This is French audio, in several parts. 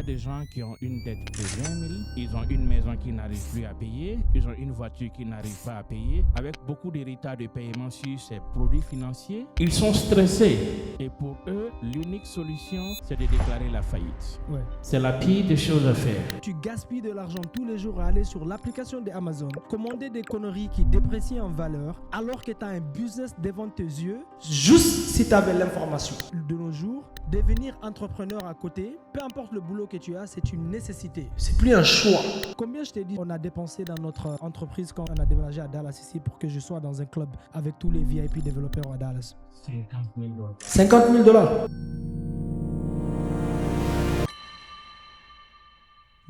a des gens qui ont une dette de 20 000, ils ont une maison qu'ils n'arrivent plus à payer, ils ont une voiture qu'ils n'arrivent pas à payer, avec beaucoup de retard de paiement sur ces produits financiers. Ils sont stressés. Et pour eux, l'unique solution, c'est de déclarer la faillite. Ouais. C'est la pire des choses à faire. Tu gaspilles de l'argent tous les jours à aller sur l'application d'Amazon, commander des conneries qui déprécient en valeur, alors que tu as un business devant tes yeux, juste si tu avais l'information. De nos jours, devenir entrepreneur à côté, peu importe le boulot que tu as, c'est une nécessité. C'est plus un choix. Combien je t'ai dit on a dépensé dans notre entreprise quand on a déménagé à Dallas ici pour que je sois dans un club avec tous les VIP développeurs à Dallas? 50 000 $. 50 000 $.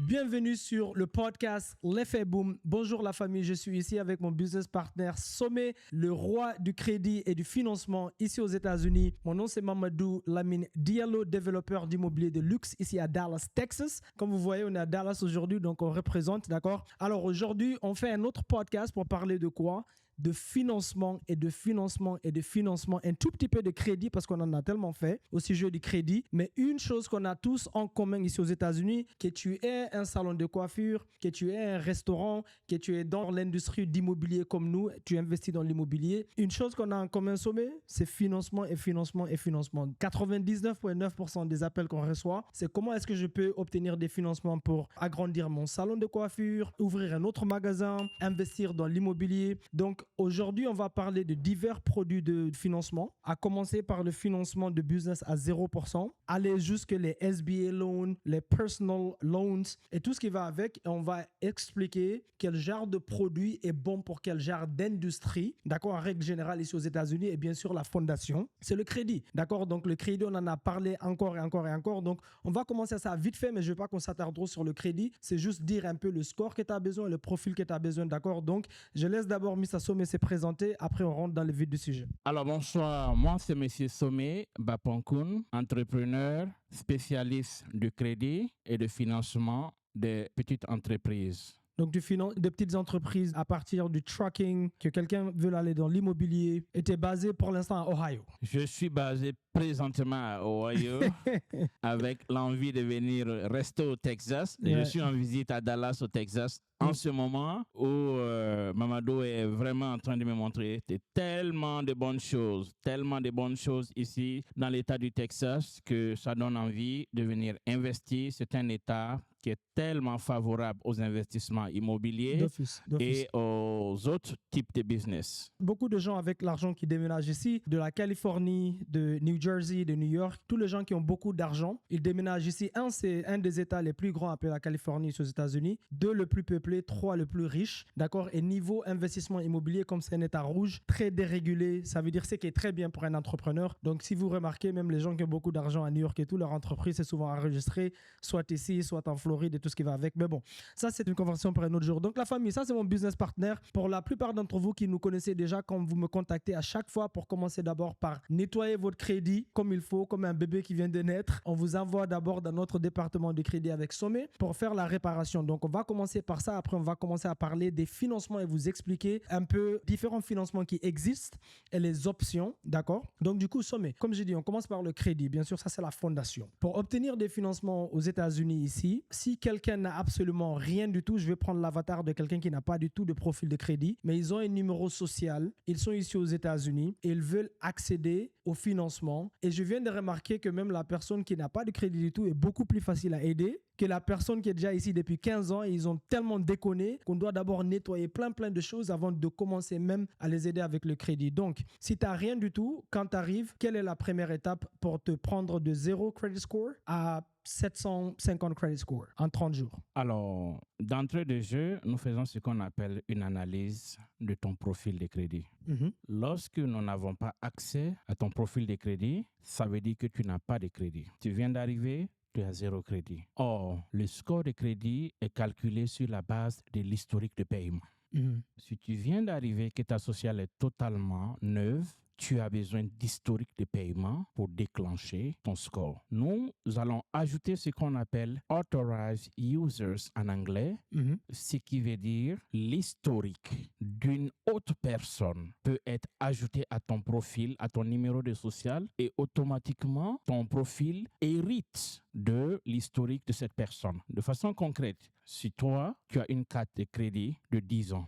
Bienvenue sur le podcast L'Effet Boom. Bonjour la famille, je suis ici avec mon business partner Sommet, le roi du crédit et du financement ici aux États-Unis. Mon nom c'est Mamadou Lamine Diallo, développeur d'immobilier de luxe ici à Dallas, Texas. Comme vous voyez, on est à Dallas aujourd'hui, donc on représente, d'accord? Alors aujourd'hui, on fait un autre podcast pour parler de quoi? De financement et de financement et de financement, un tout petit peu de crédit parce qu'on en a tellement fait au sujet du crédit, mais une chose qu'on a tous en commun ici aux États-Unis, que tu aies un salon de coiffure, que tu aies un restaurant, que tu es dans l'industrie d'immobilier comme nous, tu investis dans l'immobilier, une chose qu'on a en commun, Sommet, c'est financement et financement et financement. 99,9% des appels qu'on reçoit, c'est comment est-ce que je peux obtenir des financements pour agrandir mon salon de coiffure, ouvrir un autre magasin, investir dans l'immobilier. Donc aujourd'hui, on va parler de divers produits de financement, à commencer par le financement de business à 0%, aller jusque les SBA loans, les personal loans et tout ce qui va avec. Et on va expliquer quel genre de produit est bon pour quel genre d'industrie. D'accord, en règle générale ici aux États-Unis, et bien sûr la fondation, c'est le crédit. D'accord, donc le crédit, on en a parlé encore et encore et encore. Donc on va commencer ça vite fait, mais je ne veux pas qu'on s'attarde trop sur le crédit. C'est juste dire un peu le score que tu as besoin et le profil que tu as besoin. D'accord, donc je laisse d'abord Mr. Sommet se présenter, après on rentre dans le vif du sujet. Alors bonsoir, moi c'est M. Sommet Baponkoun, entrepreneur, spécialiste du crédit et de financement des petites entreprises. Donc, tu finances des petites entreprises à partir du trucking, que quelqu'un veut aller dans l'immobilier, et tu es basé pour l'instant à Ohio. Je suis basé présentement à Ohio avec l'envie de venir rester au Texas. Ouais. Je suis en visite à Dallas au Texas en ce moment où Mamadou est vraiment en train de me montrer tellement de bonnes choses ici dans l'État du Texas que ça donne envie de venir investir. C'est un État qui est tellement favorable aux investissements immobiliers D'office. et aux autres types de business. Beaucoup de gens avec l'argent qui déménagent ici, de la Californie, de New Jersey, de New York, tous les gens qui ont beaucoup d'argent, ils déménagent ici. C'est un des États les plus grands appelés la Californie aux États-Unis. 2, le plus peuplé. 3, le plus riche. D'accord? Et niveau investissement immobilier, comme c'est un État rouge, très dérégulé, ça veut dire c'est qui est très bien pour un entrepreneur. Donc, si vous remarquez, même les gens qui ont beaucoup d'argent à New York et tout, leur entreprise est souvent enregistrée, soit ici, soit en Floride et tout ce qui va avec. Mais bon, ça, c'est une conversation pour un autre jour. Donc, la famille, ça, c'est mon business partner. Pour la plupart d'entre vous qui nous connaissez déjà, quand vous me contactez à chaque fois pour commencer d'abord par nettoyer votre crédit comme il faut, comme un bébé qui vient de naître, on vous envoie d'abord dans notre département de crédit avec Sommet pour faire la réparation. Donc, on va commencer par ça. Après, on va commencer à parler des financements et vous expliquer un peu différents financements qui existent et les options. D'accord? Donc, du coup, Sommet, comme j'ai dit, on commence par le crédit. Bien sûr, ça, c'est la fondation. Pour obtenir des financements aux États-Unis ici, si quelqu'un n'a absolument rien du tout, je vais prendre l'avatar de quelqu'un qui n'a pas du tout de profil de crédit, mais ils ont un numéro social, ils sont ici aux États-Unis et ils veulent accéder au financement. Et je viens de remarquer que même la personne qui n'a pas de crédit du tout est beaucoup plus facile à aider que la personne qui est déjà ici depuis 15 ans et ils ont tellement déconné qu'on doit d'abord nettoyer plein de choses avant de commencer même à les aider avec le crédit. Donc, si tu n'as rien du tout, quand tu arrives, quelle est la première étape pour te prendre de 0 credit score à 750 credit score en 30 jours? Alors, d'entrée de jeu, nous faisons ce qu'on appelle une analyse de ton profil de crédit. Lorsque nous n'avons pas accès à ton profil de crédit, ça veut dire que tu n'as pas de crédit. Tu viens d'arriver, tu as 0 crédit. Or, le score de crédit est calculé sur la base de l'historique de paiement. Si tu viens d'arriver, que ta sociale est totalement neuve, tu as besoin d'historique de paiement pour déclencher ton score. Nous allons ajouter ce qu'on appelle Authorized Users en anglais, ce qui veut dire l'historique d'une autre personne peut être ajouté à ton profil, à ton numéro de social et automatiquement ton profil hérite de l'historique de cette personne. De façon concrète, si toi, tu as une carte de crédit de 10 ans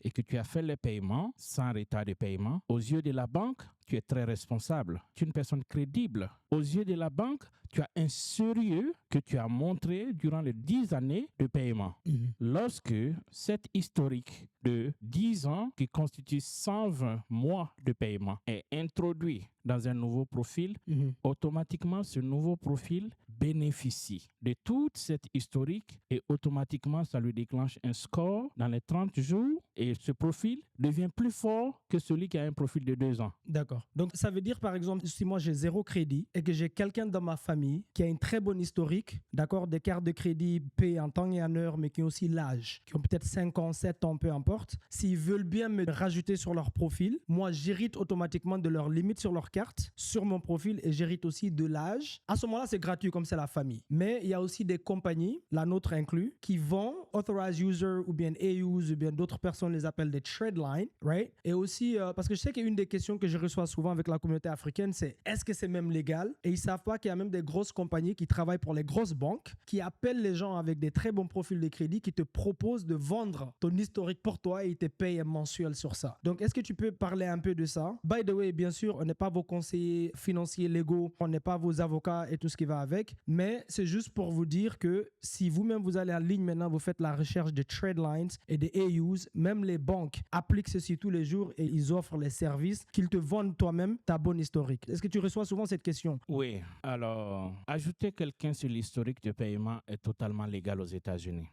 et que tu as fait le paiement sans retard de paiement, aux yeux de la banque, tu es très responsable. Tu es une personne crédible. Aux yeux de la banque, tu as un sérieux que tu as montré durant les 10 années de paiement. Lorsque cet historique de 10 ans qui constitue 120 mois de paiement est introduit dans un nouveau profil, automatiquement, ce nouveau profil bénéficie de toute cette historique et automatiquement, ça lui déclenche un score dans les 30 jours et ce profil devient plus fort que celui qui a un profil de 2 ans. D'accord. Donc, ça veut dire, par exemple, si moi j'ai 0 crédit et que j'ai quelqu'un dans ma famille qui a une très bonne historique, d'accord, des cartes de crédit payées en temps et en heure, mais qui ont aussi l'âge, qui ont peut-être 5 ans, 7 ans, peu importe, s'ils veulent bien me rajouter sur leur profil, moi, j'hérite automatiquement de leur limite sur leur carte, sur mon profil, et j'hérite aussi de l'âge. À ce moment-là, c'est gratuit comme c'est la famille. Mais il y a aussi des compagnies, la nôtre inclus, qui vont authorized user ou bien AUs ou bien d'autres personnes les appellent des trade lines, right? Et aussi, parce que je sais qu'une des questions que je reçois souvent avec la communauté africaine, c'est est-ce que c'est même légal? Et ils savent pas qu'il y a même des grosses compagnies qui travaillent pour les grosses banques, qui appellent les gens avec des très bons profils de crédit, qui te proposent de vendre ton historique pour toi et ils te payent un mensuel sur ça. Donc, est-ce que tu peux parler un peu de ça? By the way, bien sûr, on n'est pas vos conseillers financiers légaux, on n'est pas vos avocats et tout ce qui va avec, mais c'est juste pour vous dire que si vous-même vous allez en ligne maintenant, vous faites la recherche des trade lines et des AUs, même les banques appliquent ceci tous les jours et ils offrent les services qu'ils te vendent toi-même ta bonne historique. Est-ce que tu reçois souvent cette question? Oui. Alors, ajouter quelqu'un sur l'historique de paiement est totalement légal aux États-Unis.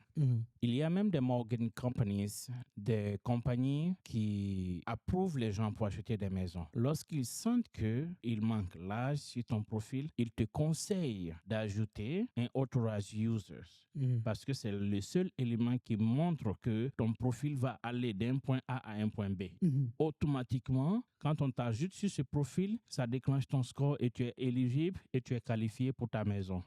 Il y a même des mortgage companies, des compagnies qui approuvent les gens pour acheter des maisons. Lorsqu'ils sentent qu'il manque l'âge sur ton profil, ils te conseillent d'ajouter un authorized users parce que c'est le seul élément qui montre que ton profil va aller d'un point A à un point B. Automatiquement, quand on t'ajoute sur ce profil, ça déclenche ton score et tu es éligible et tu es qualifié pour ta maison.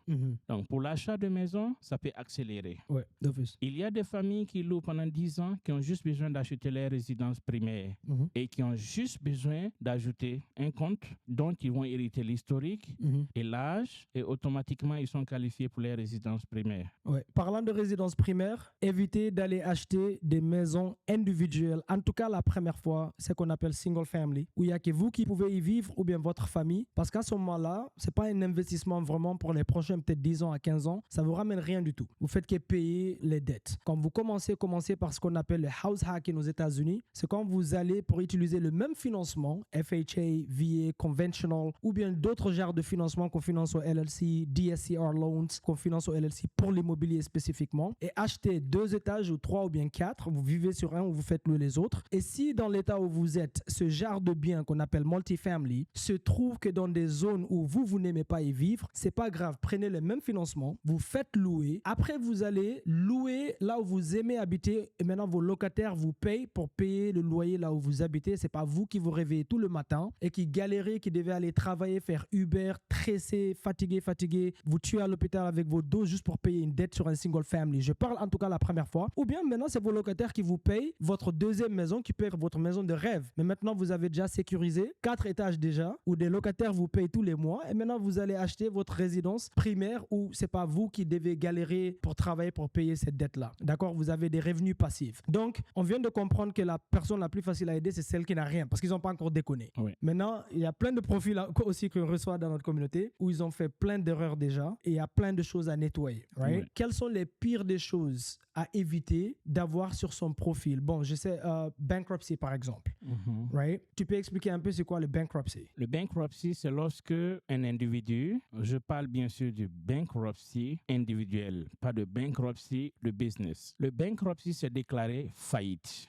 Donc, pour l'achat de maison, ça peut accélérer. Ouais, d'office. Il y a des familles qui louent pendant 10 ans qui ont juste besoin d'acheter leur résidence primaire et qui ont juste besoin d'ajouter un compte dont ils vont hériter l'historique et l'âge et automatiquement, ils sont qualifiés pour leur résidence primaire. Ouais. Parlant de résidence primaire, évitez d'aller acheter des maisons individuelles. En tout cas, la première fois, c'est qu'on appelle single family, où il n'y a que vous qui pouvez y vivre ou bien votre famille. Parce qu'à ce moment-là, ce n'est pas un investissement vraiment pour les prochains peut-être 10 ans à 15 ans. Ça ne vous ramène rien du tout. Vous faites que payer les dettes. Quand vous commencez par ce qu'on appelle le house hacking aux États-Unis, c'est quand vous allez pour utiliser le même financement, FHA, VA, conventional, ou bien d'autres genres de financement qu'on finance au LLC, DSCR loans, qu'on finance au LLC pour l'immobilier spécifiquement, et acheter 2 étages ou 3 ou bien 4, vous vivez sur un ou vous faites louer les autres. Et si dans l'état où vous êtes, ce genre de bien qu'on appelle multifamily se trouve que dans des zones où vous n'aimez pas y vivre, c'est pas grave, prenez le même financement, vous faites louer, après vous allez louer là où vous aimez habiter et maintenant vos locataires vous payent pour payer le loyer là où vous habitez. C'est pas vous qui vous réveillez tout le matin et qui galérez, qui devez aller travailler, faire Uber, stressé, fatigué, vous tuez à l'hôpital avec vos doses juste pour payer une dette sur un single family. Je parle en tout cas la première fois. Ou bien maintenant c'est vos locataires qui vous payent votre deuxième maison, qui peut être votre maison de rêve. Mais maintenant vous avez déjà sécurisé 4 étages déjà, où des locataires vous payent tous les mois et maintenant vous allez acheter votre résidence primaire où c'est pas vous qui devez galérer pour travailler pour payer cette dette-là. D'accord? Vous avez des revenus passifs. Donc, on vient de comprendre que la personne la plus facile à aider, c'est celle qui n'a rien parce qu'ils n'ont pas encore déconné. Oui. Maintenant, il y a plein de profils aussi qu'on reçoit dans notre communauté où ils ont fait plein d'erreurs déjà et il y a plein de choses à nettoyer. Right? Oui. Quelles sont les pires des choses à éviter d'avoir sur son profil? Bon, je sais, bankruptcy par exemple. Right? Tu peux expliquer un peu c'est quoi le bankruptcy? Le bankruptcy, c'est lorsque un individu, je parle bien sûr du bankruptcy individuel, pas de bankruptcy de business. Le bankruptcy, c'est déclarer faillite.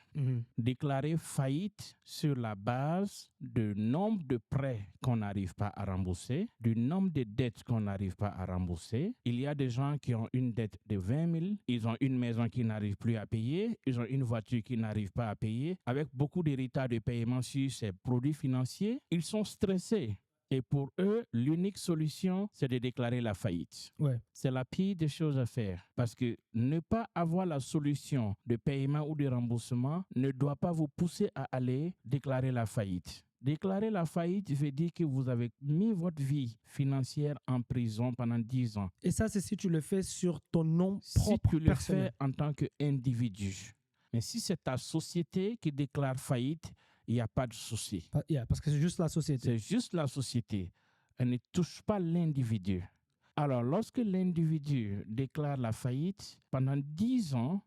Déclarer faillite sur la base du nombre de prêts qu'on n'arrive pas à rembourser, du nombre de dettes qu'on n'arrive pas à rembourser. Il y a des gens qui ont une dette de 20 000, ils ont une maison qu'ils n'arrivent plus à payer, ils ont une voiture qu'ils n'arrivent pas à payer. Avec beaucoup de retard de paiement sur ces produits financiers, ils sont stressés. Et pour eux, l'unique solution, c'est de déclarer la faillite. Ouais. C'est la pire des choses à faire parce que ne pas avoir la solution de paiement ou de remboursement ne doit pas vous pousser à aller déclarer la faillite. Déclarer la faillite veut dire que vous avez mis votre vie financière en prison pendant 10 ans. Et ça, c'est si tu le fais sur ton nom Si propre, tu le personnel. fais en tant qu'individu. Mais si c'est ta société qui déclare faillite, il n'y a pas de souci. Parce que c'est juste la société. C'est juste la société. Elle ne touche pas l'individu. Alors, lorsque l'individu déclare la faillite, pendant 10 ans,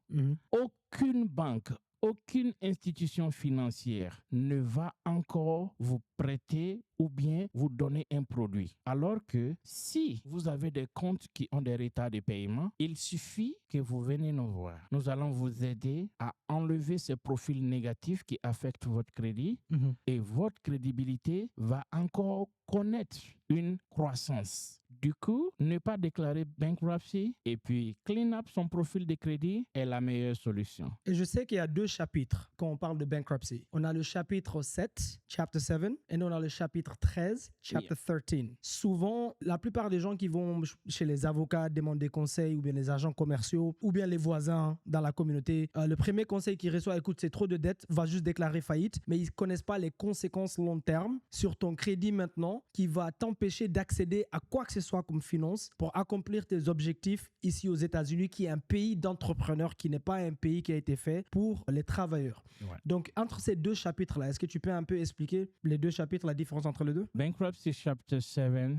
aucune banque, aucune institution financière ne va encore vous prêter ou bien vous donner un produit. Alors que si vous avez des comptes qui ont des retards de paiement, il suffit que vous venez nous voir. Nous allons vous aider à enlever ces profils négatifs qui affectent votre crédit et votre crédibilité va encore connaître une croissance. Du coup, ne pas déclarer bankruptcy et puis clean up son profil de crédit est la meilleure solution. Et je sais qu'il y a 2 chapitres quand on parle de bankruptcy. On a le chapitre 7, chapter 7, et on a le chapitre 13, chapter 13. Souvent, la plupart des gens qui vont chez les avocats demander des conseils ou bien les agents commerciaux ou bien les voisins dans la communauté, le premier conseil qu'ils reçoivent, écoute, c'est trop de dettes, va juste déclarer faillite, mais ils ne connaissent pas les conséquences long terme sur ton crédit maintenant qui va t'empêcher d'accéder à quoi que ce soit comme finance pour accomplir tes objectifs ici aux États-Unis, qui est un pays d'entrepreneurs, qui n'est pas un pays qui a été fait pour les travailleurs. Ouais. Donc, entre ces 2 chapitres-là, est-ce que tu peux un peu expliquer les 2 chapitres, la différence entre les deux? Bankruptcy Chapter 7,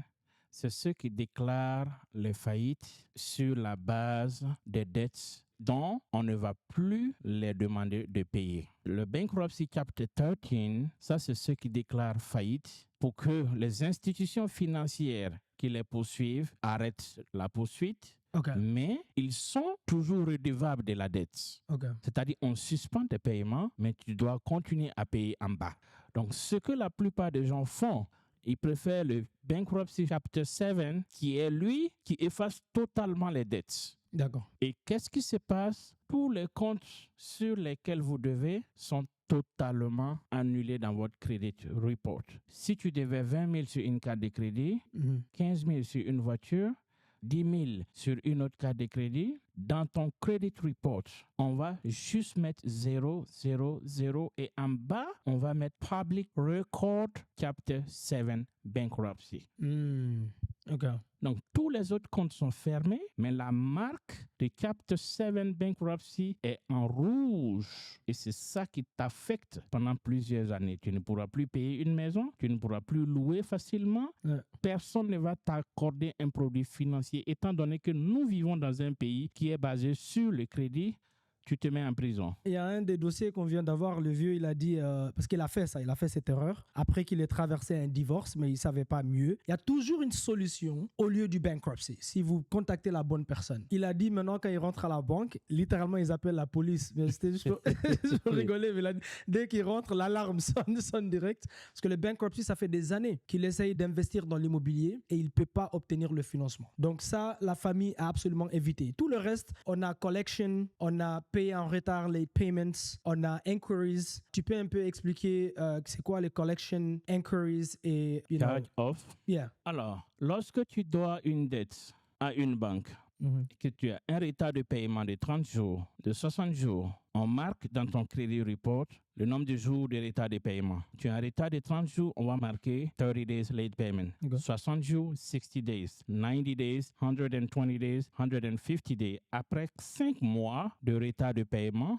c'est ceux qui déclarent les faillites sur la base des dettes dont on ne va plus les demander de payer. Le Bankruptcy Chapter 13, ça c'est ceux qui déclarent faillite pour que les institutions financières qui les poursuivent arrêtent la poursuite. Mais ils sont toujours redevables de la dette. C'est-à-dire on suspend tes paiements, mais tu dois continuer à payer en bas. Donc ce que la plupart des gens font, ils préfèrent le Bankruptcy Chapter 7 qui est lui qui efface totalement les dettes. D'accord. Et qu'est-ce qui se passe? Tous les comptes sur lesquels vous devez sont totalement annulés dans votre credit report. Si tu devais 20 000 sur une carte de crédit, 15 000 sur une voiture, 10 000 sur une autre carte de crédit, dans ton credit report, on va juste mettre 0, 0, 0 et en bas, on va mettre Public Record Chapter 7 Bankruptcy. Donc, tous les autres comptes sont fermés, mais la marque de Chapter 7 Bankruptcy est en rouge. Et c'est ça qui t'affecte pendant plusieurs années. Tu ne pourras plus payer une maison, tu ne pourras plus louer facilement. Personne ne va t'accorder un produit financier, étant donné que nous vivons dans un pays qui est basé sur le crédit. Tu te mets en prison. Il y a un des dossiers qu'on vient d'avoir, le vieux, il a dit, parce qu'il a fait ça, il a fait cette erreur, après qu'il ait traversé un divorce, mais il ne savait pas mieux. Il y a toujours une solution au lieu du bankruptcy, si vous contactez la bonne personne. Il a dit maintenant, quand il rentre à la banque, littéralement, ils appellent la police. Mais c'était juste pour rigoler, mais dès qu'il rentre, l'alarme sonne direct. Parce que le bankruptcy, ça fait des années qu'il essaye d'investir dans l'immobilier et il ne peut pas obtenir le financement. Donc ça, la famille a absolument évité. Tout le reste, on a collection, on a payé en retard les payments, on a inquiries. Tu peux un peu expliquer c'est quoi les collection inquiries et charge off? Alors, lorsque tu dois une dette à une banque, que tu as un retard de paiement de 30 jours, de 60 jours, on marque dans ton credit report le nombre de jours de retard de paiement. Tu as un retard de 30 jours, on va marquer 30 days late payment. 60 jours, 60 days. 90 days, 120 days, 150 days. Après 5 mois de retard de paiement,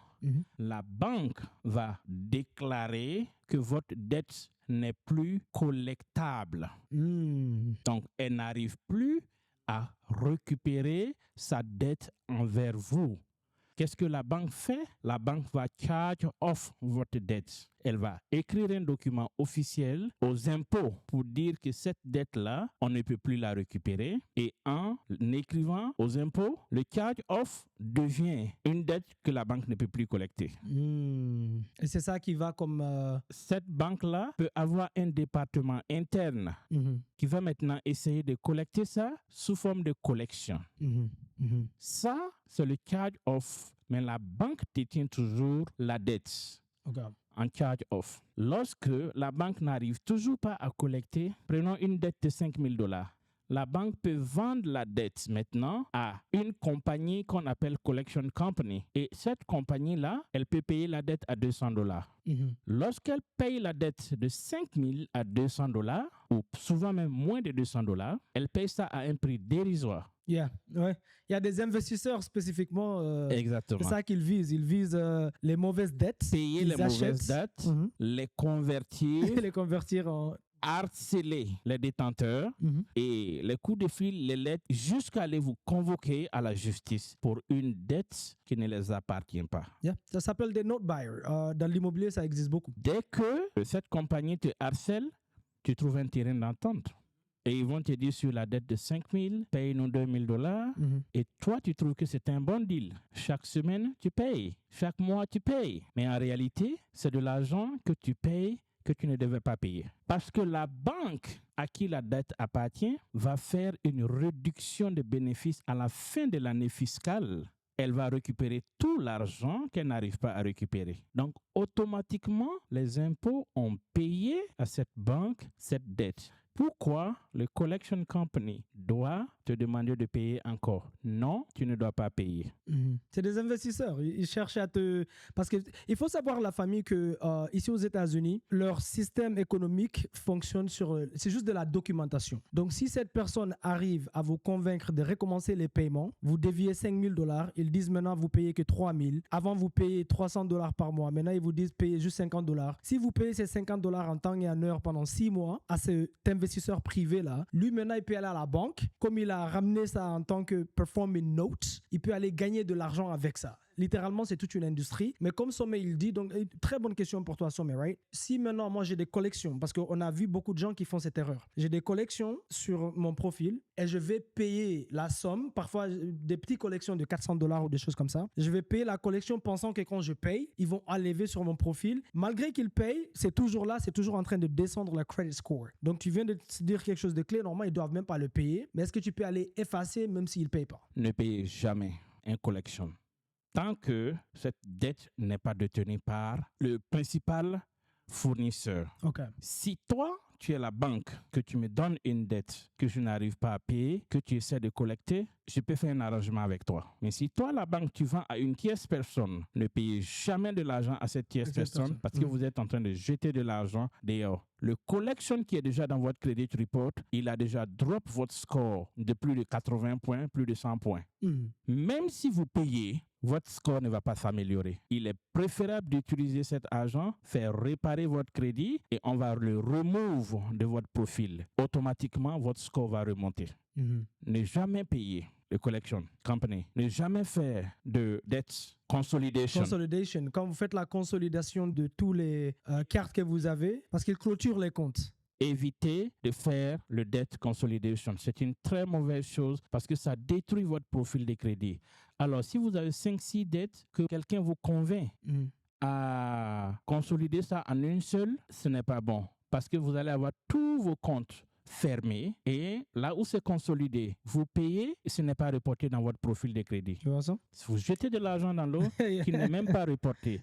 la banque va déclarer que votre dette n'est plus collectable. Donc, elle n'arrive plus à récupérer sa dette envers vous. Qu'est-ce que la banque fait? La banque va charge off votre dette. Elle va écrire un document officiel aux impôts pour dire que cette dette-là, on ne peut plus la récupérer. Et en écrivant aux impôts, le charge off devient une dette que la banque ne peut plus collecter. Et c'est ça qui va comme... Cette banque-là peut avoir un département interne qui va maintenant essayer de collecter ça sous forme de collection. Ça, c'est le charge off. Mais la banque détient toujours la dette. En charge off. Lorsque la banque n'arrive toujours pas à collecter, prenons une dette de $5 000. la banque peut vendre la dette maintenant à une compagnie qu'on appelle Collection Company. Et cette compagnie-là, elle peut payer la dette à $200. Lorsqu'elle paye la dette de $5,000 à $200, ou souvent même moins de $200, elle paye ça à un prix dérisoire. Ouais. Il y a des investisseurs spécifiquement. Exactement. C'est ça qu'ils visent. Ils visent les mauvaises dettes. Payer les mauvaises dettes, les convertir, les convertir en... harceler les détenteurs et les coups de fil, les lettres, jusqu'à aller vous convoquer à la justice pour une dette qui ne les appartient pas. Ça s'appelle des note buyers. Dans l'immobilier, ça existe beaucoup. Dès que cette compagnie te harcèle, tu trouves un terrain d'entente. Et ils vont te dire sur la dette de $5,000, paye-nous $2,000. Et toi, tu trouves que c'est un bon deal. Chaque semaine, tu payes. Chaque mois, tu payes. Mais en réalité, c'est de l'argent que tu payes que tu ne devais pas payer. Parce que la banque à qui la dette appartient va faire une réduction de bénéfices à la fin de l'année fiscale. Elle va récupérer tout l'argent qu'elle n'arrive pas à récupérer. Donc, automatiquement, les impôts ont payé à cette banque cette dette. Pourquoi le Collection Company doit te demander de payer encore? Non, tu ne dois pas payer. C'est des investisseurs. Ils cherchent à te... Parce qu'il faut savoir, la famille, que ici aux États-Unis, leur système économique fonctionne sur... C'est juste de la documentation. Donc, si cette personne arrive à vous convaincre de recommencer les paiements, vous déviez $5,000, ils disent maintenant vous payez que $3,000. Avant, vous payez $300 par mois. Maintenant, ils vous disent payez juste $50. Si vous payez ces $50 en temps et en heure pendant 6 mois à cet investisseur privé-là, lui, maintenant, il peut aller à la banque. Comme il a ramené ça en tant que performing note, il peut aller gagner de l'argent avec ça. Littéralement, c'est toute une industrie. Mais comme Sommet, il dit, donc, très bonne question pour toi, Sommet, right? Si maintenant, moi, j'ai des collections, parce qu'on a vu beaucoup de gens qui font cette erreur. J'ai des collections sur mon profil et je vais payer la somme, parfois des petites collections de $400 ou des choses comme ça. Je vais payer la collection pensant que quand je paye, ils vont enlever sur mon profil. Malgré qu'ils payent, c'est toujours là, c'est toujours en train de descendre le credit score. Donc, tu viens de dire quelque chose de clé. Normalement, ils ne doivent même pas le payer. Mais est-ce que tu peux aller effacer même s'ils ne payent pas? Ne payez jamais une collection tant que cette dette n'est pas détenue par le principal fournisseur. Okay. Si toi, tu es la banque, que tu me donnes une dette que je n'arrive pas à payer, que tu essaies de collecter, je peux faire un arrangement avec toi. Mais si toi, la banque, tu vends à une tierce personne, ne payez jamais de l'argent à cette tierce personne parce que vous êtes en train de jeter de l'argent dehors. Le collection qui est déjà dans votre credit report, il a déjà drop votre score de plus de 80 points, plus de 100 points. Même si vous payez, votre score ne va pas s'améliorer. Il est préférable d'utiliser cet argent, faire réparer votre crédit et on va le remove de votre profil. Automatiquement, votre score va remonter. Ne jamais payer le collection company. Ne jamais faire de debt consolidation. Quand vous faites la consolidation de tous les cartes que vous avez, parce qu'ils clôturent les comptes. Évitez de faire le debt consolidation. C'est une très mauvaise chose parce que ça détruit votre profil de crédit. Alors, si vous avez 5-6 dettes, que quelqu'un vous convainc à consolider ça en une seule, ce n'est pas bon parce que vous allez avoir tous vos comptes fermé et là où c'est consolidé, vous payez et ce n'est pas reporté dans votre profil de crédit. Tu vois ça? Vous jetez de l'argent dans l'eau qui n'est même pas reporté.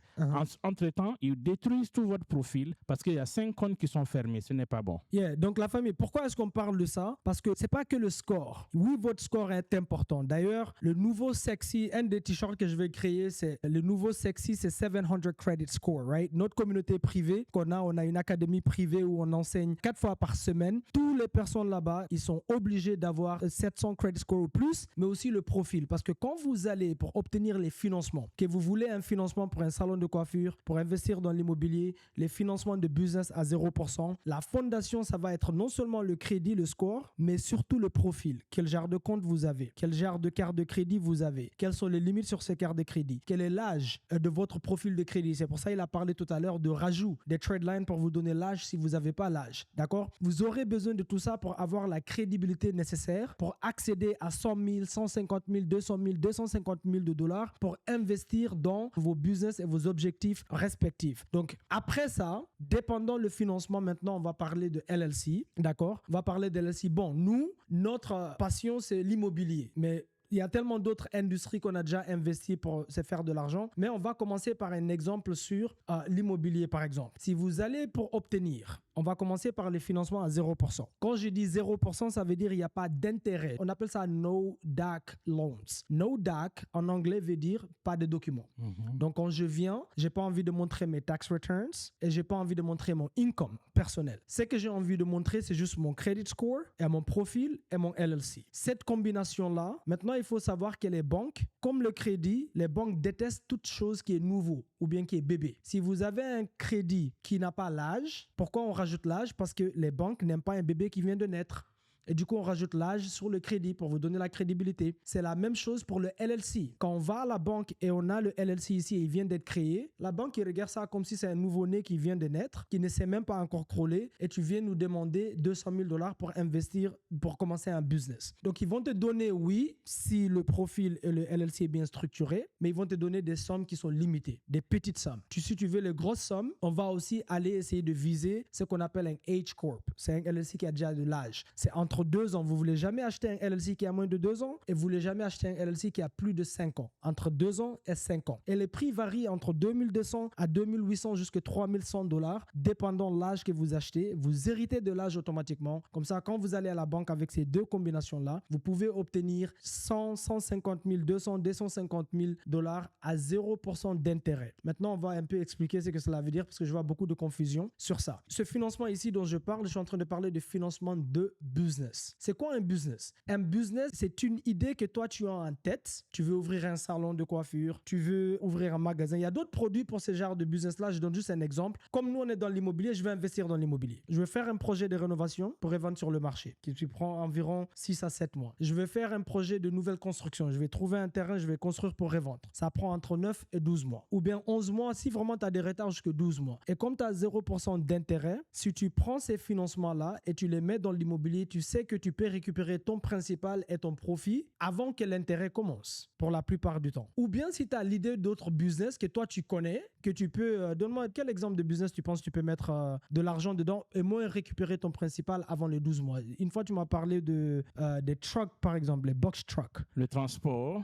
Entre-temps, ils détruisent tout votre profil parce qu'il y a 5 comptes qui sont fermés. Ce n'est pas bon. Donc la famille, pourquoi est-ce qu'on parle de ça? Parce que c'est pas que le score. Oui, votre score est important. D'ailleurs, le nouveau sexy, un des t-shirts que je vais créer, c'est le nouveau sexy, c'est 700 credit score, right? Notre communauté privée qu'on a, on a une académie privée où on enseigne 4 fois par semaine. Tous les personnes là-bas, ils sont obligés d'avoir 700 credit score ou plus, mais aussi le profil. Parce que quand vous allez pour obtenir les financements, que vous voulez un financement pour un salon de coiffure, pour investir dans l'immobilier, les financements de business à 0%, la fondation, ça va être non seulement le crédit, le score, mais surtout le profil. Quel genre de compte vous avez? Quel genre de carte de crédit vous avez? Quelles sont les limites sur ces cartes de crédit? Quel est l'âge de votre profil de crédit? C'est pour ça qu'il a parlé tout à l'heure de rajout des trade lines pour vous donner l'âge si vous n'avez pas l'âge. D'accord? Vous aurez besoin de tout ça pour avoir la crédibilité nécessaire pour accéder à 100 000, 150 000, 200 000, 250 000 $ pour investir dans vos business et vos objectifs respectifs. Donc, après ça, dépendant le financement, maintenant, on va parler de LLC, d'accord? On va parler de LLC. Bon, nous, notre passion, c'est l'immobilier, mais il y a tellement d'autres industries qu'on a déjà investi pour se faire de l'argent. Mais on va commencer par un exemple sur l'immobilier, par exemple. Si vous allez pour obtenir On va commencer par les financements à 0%. Quand je dis 0%, ça veut dire il n'y a pas d'intérêt. On appelle ça no DAC loans. No DAC, en anglais, veut dire pas de documents. Donc, quand je viens, je n'ai pas envie de montrer mes tax returns et je n'ai pas envie de montrer mon income personnel. Ce que j'ai envie de montrer, c'est juste mon credit score et mon profil et mon LLC. Cette combinaison-là, maintenant, il faut savoir que les banques, comme le crédit, les banques détestent toute chose qui est nouveau ou bien qui est bébé. Si vous avez un crédit qui n'a pas l'âge, pourquoi on rajoute l'âge? Parce que les banques n'aiment pas un bébé qui vient de naître. Et du coup, on rajoute l'âge sur le crédit pour vous donner la crédibilité. C'est la même chose pour le LLC. Quand on va à la banque et on a le LLC ici et il vient d'être créé, la banque, il regarde ça comme si c'est un nouveau-né qui vient de naître, qui ne s'est même pas encore crawlé, et tu viens nous demander $200,000 pour investir, pour commencer un business. Donc, ils vont te donner, oui, si le profil et le LLC est bien structuré, mais ils vont te donner des sommes qui sont limitées, des petites sommes. Si tu veux les grosses sommes, on va aussi aller essayer de viser ce qu'on appelle un H Corp. C'est un LLC qui a déjà de l'âge. C'est entre 2 ans. Vous ne voulez jamais acheter un LLC qui a moins de 2 ans et vous ne voulez jamais acheter un LLC qui a plus de 5 ans. Entre 2 ans et 5 ans. Et les prix varient entre 2200 à 2800 jusqu'à $3100, dépendant de l'âge que vous achetez. Vous héritez de l'âge automatiquement. Comme ça, quand vous allez à la banque avec ces deux combinaisons-là, vous pouvez obtenir 100, 150 000, 200, $250,000 à 0% d'intérêt. Maintenant, on va un peu expliquer ce que cela veut dire parce que je vois beaucoup de confusion sur ça. Ce financement ici dont je parle, je suis en train de parler de financement de business. C'est quoi un business? Un business, c'est une idée que toi, tu as en tête. Tu veux ouvrir un salon de coiffure, tu veux ouvrir un magasin. Il y a d'autres produits pour ce genre de business-là. Je donne juste un exemple. Comme nous, on est dans l'immobilier, je vais investir dans l'immobilier. Je vais faire un projet de rénovation pour revendre sur le marché qui prend environ 6 à 7 mois. Je vais faire un projet de nouvelle construction. Je vais trouver un terrain, je vais construire pour revendre. Ça prend entre 9 et 12 mois. Ou bien 11 mois si vraiment tu as des retards jusqu'à 12 mois. Et comme tu as 0% d'intérêt, si tu prends ces financements-là et tu les mets dans l'immobilier, tu sais que tu peux récupérer ton principal et ton profit avant que l'intérêt commence, pour la plupart du temps. Ou bien si tu as l'idée d'autres business que toi tu connais, que tu peux... donne-moi quel exemple de business tu penses que tu peux mettre de l'argent dedans et moins récupérer ton principal avant les 12 mois. Une fois, tu m'as parlé des trucks, par exemple, les box trucks. Le transport.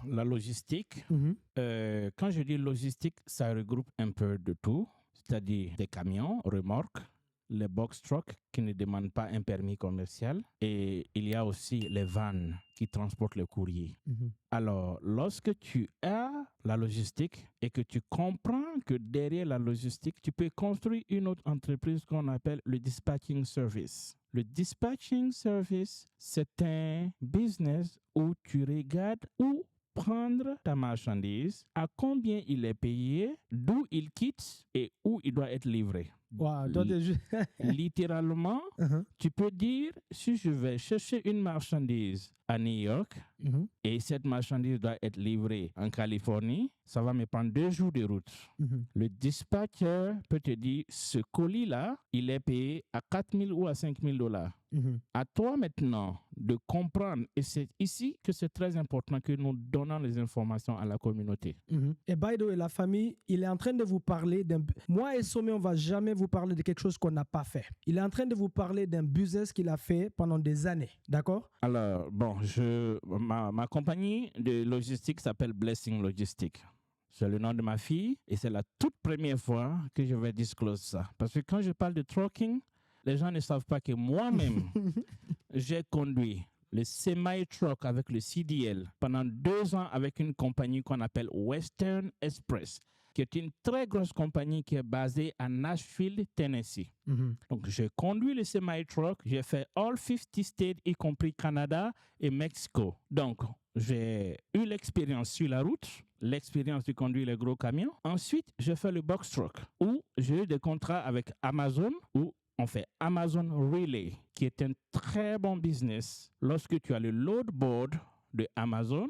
La logistique. Quand je dis logistique, ça regroupe un peu de tout, c'est-à-dire des camions, remorques, les box trucks qui ne demandent pas un permis commercial et il y a aussi les vannes qui transportent le courrier. Alors, lorsque tu as la logistique et que tu comprends que derrière la logistique, tu peux construire une autre entreprise qu'on appelle le dispatching service. Le dispatching service, c'est un business où tu regardes où prendre ta marchandise, à combien il est payé, d'où il quitte et où il doit être livré. Wow, littéralement, tu peux dire, si je vais chercher une marchandise à New York et cette marchandise doit être livrée en Californie, ça va me prendre 2 jours de route. Le dispatcher peut te dire, ce colis-là, il est payé à $4,000 ou à $5,000. À toi maintenant de comprendre, et c'est ici que c'est très important que nous donnons les informations à la communauté. Et by the way, la famille, il est en train de vous parler d'un... Moi et Sommet, on ne va jamais vous parler de quelque chose qu'on n'a pas fait. Il est en train de vous parler d'un business qu'il a fait pendant des années, d'accord? Alors, bon, ma compagnie de logistique s'appelle Blessing Logistics. C'est le nom de ma fille et c'est la toute première fois que je vais disclose ça. Parce que quand je parle de trucking, les gens ne savent pas que moi-même, j'ai conduit le semi-truck avec le CDL pendant 2 ans avec une compagnie qu'on appelle Western Express, qui est une très grosse compagnie qui est basée à Nashville, Tennessee. Donc, j'ai conduit le semi-truck, j'ai fait all 50 states, y compris Canada et Mexico. Donc, j'ai eu l'expérience sur la route, l'expérience de conduire les gros camions. Ensuite, j'ai fait le box truck, où j'ai eu des contrats avec Amazon, où on fait Amazon Relay, qui est un très bon business. Lorsque tu as le load board de Amazon,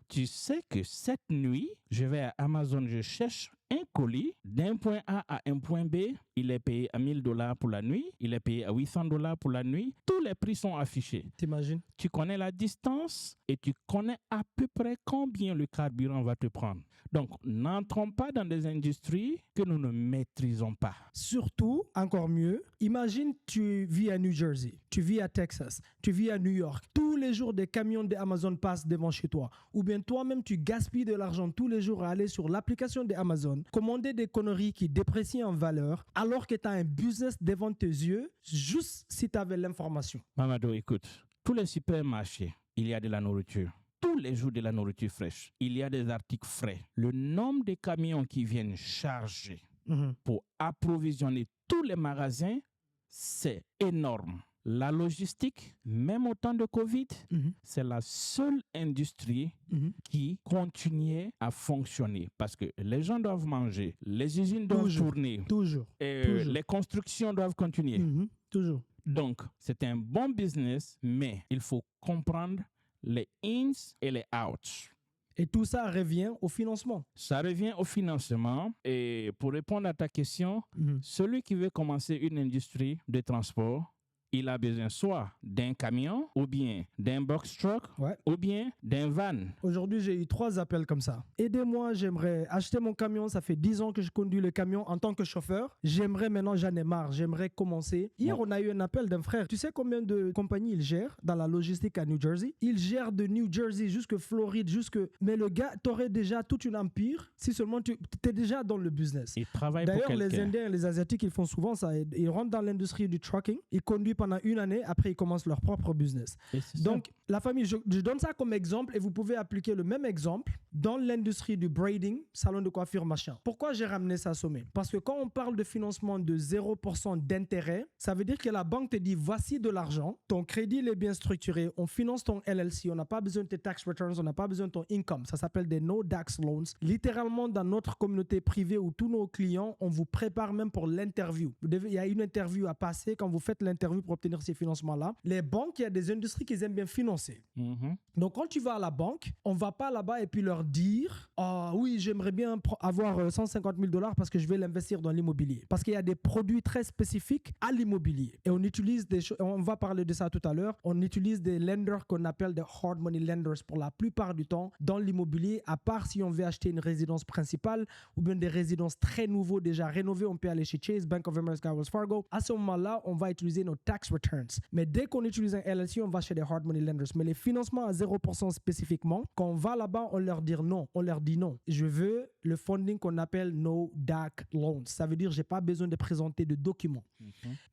tu sais que cette nuit, je vais à Amazon, je cherche un colis d'un point A à un point B. Il est payé à $1,000 pour la nuit. Il est payé à $800 pour la nuit. Tous les prix sont affichés. T'imagines? Tu connais la distance et tu connais à peu près combien le carburant va te prendre. Donc, n'entrons pas dans des industries que nous ne maîtrisons pas. Surtout, encore mieux, imagine tu vis à New Jersey, tu vis à Texas, tu vis à New York. Tous les jours des camions d'Amazon passent devant chez toi, ou bien toi-même tu gaspilles de l'argent tous les jours à aller sur l'application d'Amazon, commander des conneries qui déprécient en valeur, alors que tu as un business devant tes yeux, juste si tu avais l'information. Mamadou, écoute, tous les supermarchés, il y a de la nourriture. Tous les jours de la nourriture fraîche. Il y a des articles frais. Le nombre de camions qui viennent charger pour approvisionner tous les magasins, c'est énorme. La logistique, même au temps de Covid, c'est la seule industrie qui continuait à fonctionner parce que les gens doivent manger, les usines doivent tourner, toujours. Les constructions doivent continuer. Toujours. Donc, c'est un bon business, mais il faut comprendre les ins et les outs. Et tout ça revient au financement. Ça revient au financement. Et pour répondre à ta question, celui qui veut commencer une industrie de transport, il a besoin soit d'un camion, ou bien d'un box truck, ou bien d'un van. Aujourd'hui, j'ai eu 3 appels comme ça. Aidez-moi, j'aimerais acheter mon camion. Ça fait 10 ans que je conduis le camion en tant que chauffeur. J'aimerais maintenant, j'en ai marre. J'aimerais commencer. Hier, on a eu un appel d'un frère. Tu sais combien de compagnies il gère dans la logistique à New Jersey? Il gère de New Jersey jusque Floride, Mais le gars, t'aurais déjà tout un empire si seulement tu es déjà dans le business. Il travaille pour quelqu'un. D'ailleurs, les Indiens et les Asiatiques, ils font souvent ça. Ils rentrent dans l'industrie du trucking. Ils conduisent pendant une année, après ils commencent leur propre business. Donc, la famille, je donne ça comme exemple et vous pouvez appliquer le même exemple dans l'industrie du braiding, salon de coiffure, machin. Pourquoi j'ai ramené ça à Sommet? Parce que quand on parle de financement de 0% d'intérêt, ça veut dire que la banque te dit voici de l'argent, ton crédit il est bien structuré, on finance ton LLC, on n'a pas besoin de tes tax returns, on n'a pas besoin de ton income. Ça s'appelle des no-tax loans. Littéralement, dans notre communauté privée où tous nos clients, on vous prépare même pour l'interview. Il y a une interview à passer. Quand vous faites l'interview pour obtenir ces financements-là, les banques, il y a des industries qui aiment bien financer. Donc, quand tu vas à la banque, on ne va pas là-bas et puis leur dire « Ah oui, j'aimerais bien avoir 150 000 $ parce que je vais l'investir dans l'immobilier. » Parce qu'il y a des produits très spécifiques à l'immobilier. Et on utilise on va parler de ça tout à l'heure, on utilise des lenders qu'on appelle des hard money lenders pour la plupart du temps dans l'immobilier, à part si on veut acheter une résidence principale ou bien des résidences très nouveaux déjà rénovées, on peut aller chez Chase, Bank of America, Wells Fargo. À ce moment-là, on va utiliser nos tax returns. Mais dès qu'on utilise un LLC, on va chez des hard money lenders. Mais les financements à 0% spécifiquement, quand on va là-bas, on leur dit non. On leur dit non. Je veux le funding qu'on appelle no DAC loans. Ça veut dire j'ai pas besoin de présenter de documents.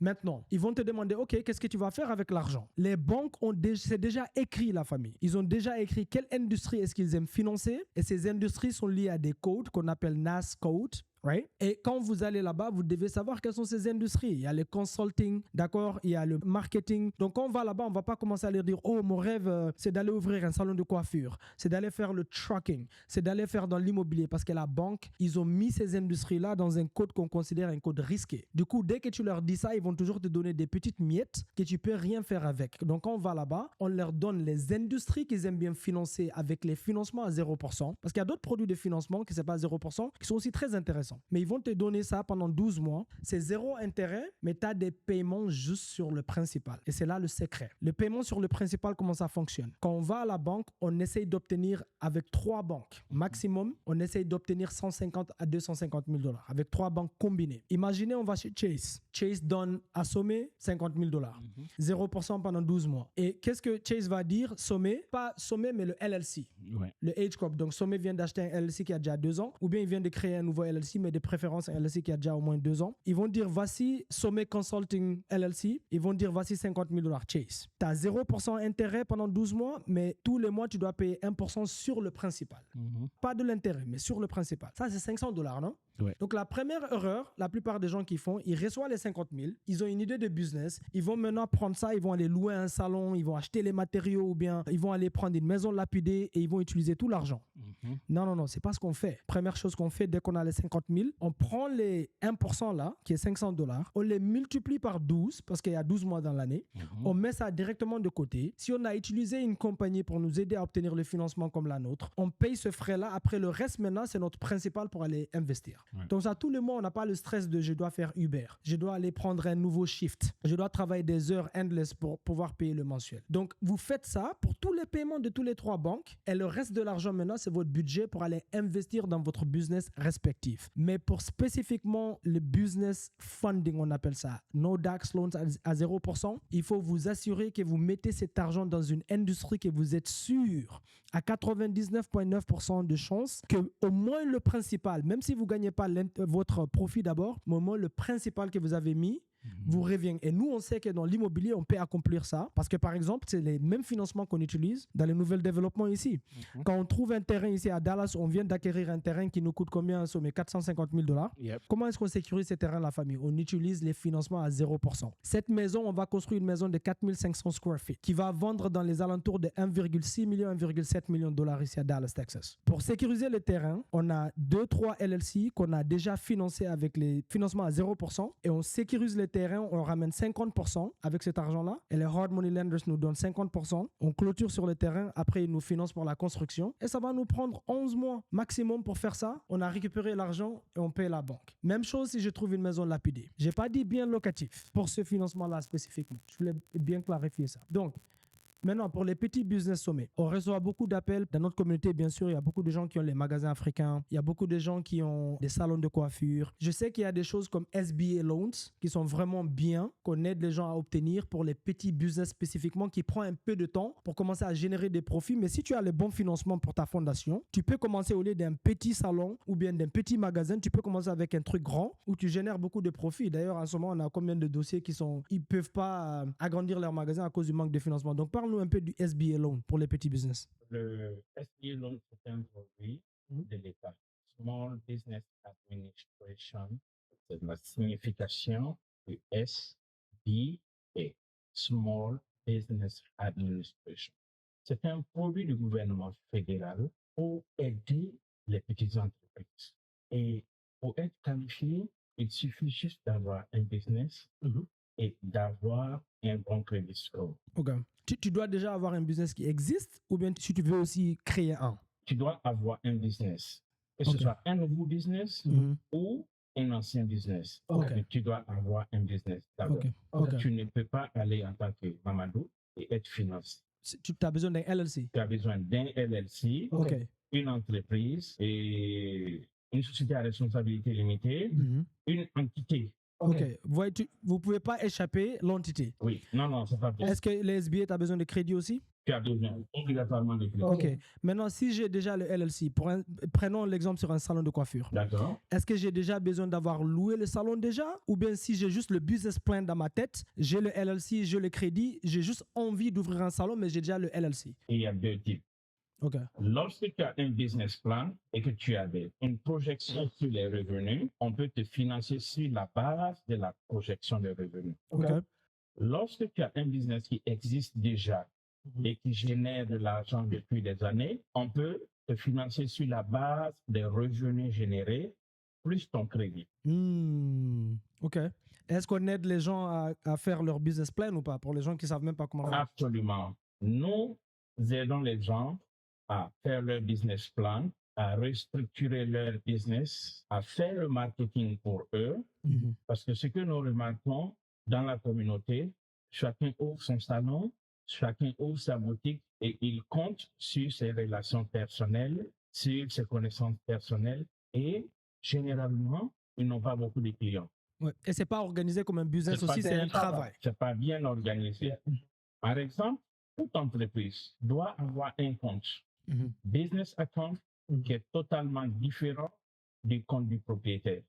Maintenant, ils vont te demander, OK, qu'est-ce que tu vas faire avec l'argent? Les banques c'est déjà écrit, la famille. Ils ont déjà écrit quelle industrie est-ce qu'ils aiment financer. Et ces industries sont liées à des codes qu'on appelle NAS codes. Right? Et quand vous allez là-bas, vous devez savoir quelles sont ces industries. Il y a le consulting, d'accord? Il y a le marketing. Donc, quand on va là-bas, on ne va pas commencer à leur dire « Oh, mon rêve, c'est d'aller ouvrir un salon de coiffure. C'est d'aller faire le trucking. C'est d'aller faire dans l'immobilier. » Parce que la banque, ils ont mis ces industries-là dans un code qu'on considère un code risqué. Du coup, dès que tu leur dis ça, ils vont toujours te donner des petites miettes que tu ne peux rien faire avec. Donc, quand on va là-bas, on leur donne les industries qu'ils aiment bien financer avec les financements à 0%. Parce qu'il y a d'autres produits de financement qui ne sont pas à 0%, qui sont aussi très intéressants. Mais ils vont te donner ça pendant 12 mois. C'est 0 intérêt, mais tu as des paiements juste sur le principal. Et c'est là le secret. Le paiement sur le principal, comment ça fonctionne? Quand on va à la banque, on essaye d'obtenir avec 3 banques. Maximum, on essaye d'obtenir 150 à 250 000 $. Avec 3 banques combinées. Imaginez, on va chez Chase. Chase donne à Sommet 50 000 $. 0% pendant 12 mois. Et qu'est-ce que Chase va dire? Sommet, pas Sommet, mais le LLC. Le Age Corp. Donc, Sommet vient d'acheter un LLC qui a déjà 2 ans. Ou bien il vient de créer un nouveau LLC, mais de préférence un LLC qui a déjà au moins 2 ans. Ils vont dire voici Sommet Consulting LLC. Ils vont dire voici 50 000 $ Chase. Tu as 0% intérêt pendant 12 mois, mais tous les mois, tu dois payer 1% sur le principal. Pas de l'intérêt, mais sur le principal. Ça, c'est 500 $, non? Donc, la première erreur, la plupart des gens qui font, ils reçoivent les 50 000, ils ont une idée de business, ils vont maintenant prendre ça, ils vont aller louer un salon, ils vont acheter les matériaux ou bien ils vont aller prendre une maison lapidée et ils vont utiliser tout l'argent. Non, c'est pas ce qu'on fait. Première chose qu'on fait, dès qu'on a les 50 000, on prend les 1% là, qui est 500 $, on les multiplie par 12, parce qu'il y a 12 mois dans l'année, on met ça directement de côté. Si on a utilisé une compagnie pour nous aider à obtenir le financement comme la nôtre, on paye ce frais-là. Après, le reste maintenant, c'est notre principal pour aller investir. Donc ça, tous les mois, on n'a pas le stress de je dois faire Uber, je dois aller prendre un nouveau shift, je dois travailler des heures endless pour pouvoir payer le mensuel. Donc, vous faites ça pour tous les paiements de tous les 3 banques et le reste de l'argent maintenant, c'est votre budget pour aller investir dans votre business respectif. Mais pour spécifiquement le business funding, on appelle ça, no DAX loans à 0%, il faut vous assurer que vous mettez cet argent dans une industrie que vous êtes sûr à 99,9% de chances que au moins le principal, même si vous ne gagnez pas votre profit d'abord, mais au moins le principal que vous avez mis vous revient. Et nous, on sait que dans l'immobilier, on peut accomplir ça parce que, par exemple, c'est les mêmes financements qu'on utilise dans les nouveaux développements ici. Quand on trouve un terrain ici à Dallas, on vient d'acquérir un terrain qui nous coûte combien? Sommet $450 000. Comment est-ce qu'on sécurise ces terrains, la famille? On utilise les financements à 0%. Cette maison, on va construire une maison de 4500 square feet qui va vendre dans les alentours de 1,6 million, 1,7 million de dollars ici à Dallas, Texas. Pour sécuriser le terrain, on a 2-3 LLC qu'on a déjà financés avec les financements à 0% et on sécurise les terrain, on ramène 50% avec cet argent-là et les hard money lenders nous donnent 50%. On clôture sur le terrain, après ils nous financent pour la construction et ça va nous prendre 11 mois maximum pour faire ça. On a récupéré l'argent et on paye la banque. Même chose si je trouve une maison lapidée. J'ai pas dit bien locatif pour ce financement-là spécifiquement. Je voulais bien clarifier ça. Donc, maintenant, pour les petits business sommets, on reçoit beaucoup d'appels. Dans notre communauté, bien sûr, il y a beaucoup de gens qui ont les magasins africains. Il y a beaucoup de gens qui ont des salons de coiffure. Je sais qu'il y a des choses comme SBA Loans qui sont vraiment bien, qu'on aide les gens à obtenir pour les petits business spécifiquement, qui prend un peu de temps pour commencer à générer des profits. Mais si tu as le bon financement pour ta fondation, tu peux commencer au lieu d'un petit salon ou bien d'un petit magasin, tu peux commencer avec un truc grand où tu génères beaucoup de profits. D'ailleurs, en ce moment, on a combien de dossiers qui sont... Ils ne peuvent pas agrandir leur magasin à cause du manque de financement. Donc, parle-nous un peu du SBA Loan pour les petits business. Le SBA Loan, c'est un produit de l'État. Small Business Administration, c'est la signification du SBA, Small Business Administration. C'est un produit du gouvernement fédéral pour aider les petites entreprises. Et pour être qualifié, il suffit juste d'avoir un business et d'avoir un bon crédit score. OK. Tu dois déjà avoir un business qui existe ou bien si tu veux aussi créer un? Tu dois avoir un business. Que ce soit un nouveau business ou un ancien business. Okay. Tu dois avoir un business d'abord. Tu ne peux pas aller en tant que Mamadou et être financé. Tu as besoin d'un LLC? Tu as besoin d'un LLC, une entreprise et une société à responsabilité limitée, une entité. OK. Vous ne pouvez pas échapper l'entité. Oui. Non, c'est pas possible. Est-ce que les SBA, tu as besoin de crédit aussi? Tu as besoin obligatoirement de crédit. OK. Maintenant, si j'ai déjà le LLC, prenons l'exemple sur un salon de coiffure. D'accord. Est-ce que j'ai déjà besoin d'avoir loué le salon déjà? Ou bien si j'ai juste le business plan dans ma tête, j'ai le LLC, j'ai le crédit, j'ai juste envie d'ouvrir un salon, mais j'ai déjà le LLC? Et il y a deux types. Okay. Lorsque tu as un business plan et que tu as une projection sur les revenus, on peut te financer sur la base de la projection des revenus. Okay. Lorsque tu as un business qui existe déjà et qui génère de l'argent depuis des années, on peut te financer sur la base des revenus générés plus ton crédit. OK. Est-ce qu'on aide les gens à faire leur business plan ou pas, pour les gens qui ne savent même pas comment faire? Absolument. Nous aidons les gens à faire leur business plan, à restructurer leur business, à faire le marketing pour eux. Parce que ce que nous remarquons dans la communauté, chacun ouvre son salon, chacun ouvre sa boutique et il compte sur ses relations personnelles, sur ses connaissances personnelles et généralement, ils n'ont pas beaucoup de clients. Ouais. Et ce n'est pas organisé comme un business aussi, c'est un travail. Ce n'est pas bien organisé. Par exemple, toute entreprise doit avoir un compte. Business account qui est totalement différent du compte du propriétaire.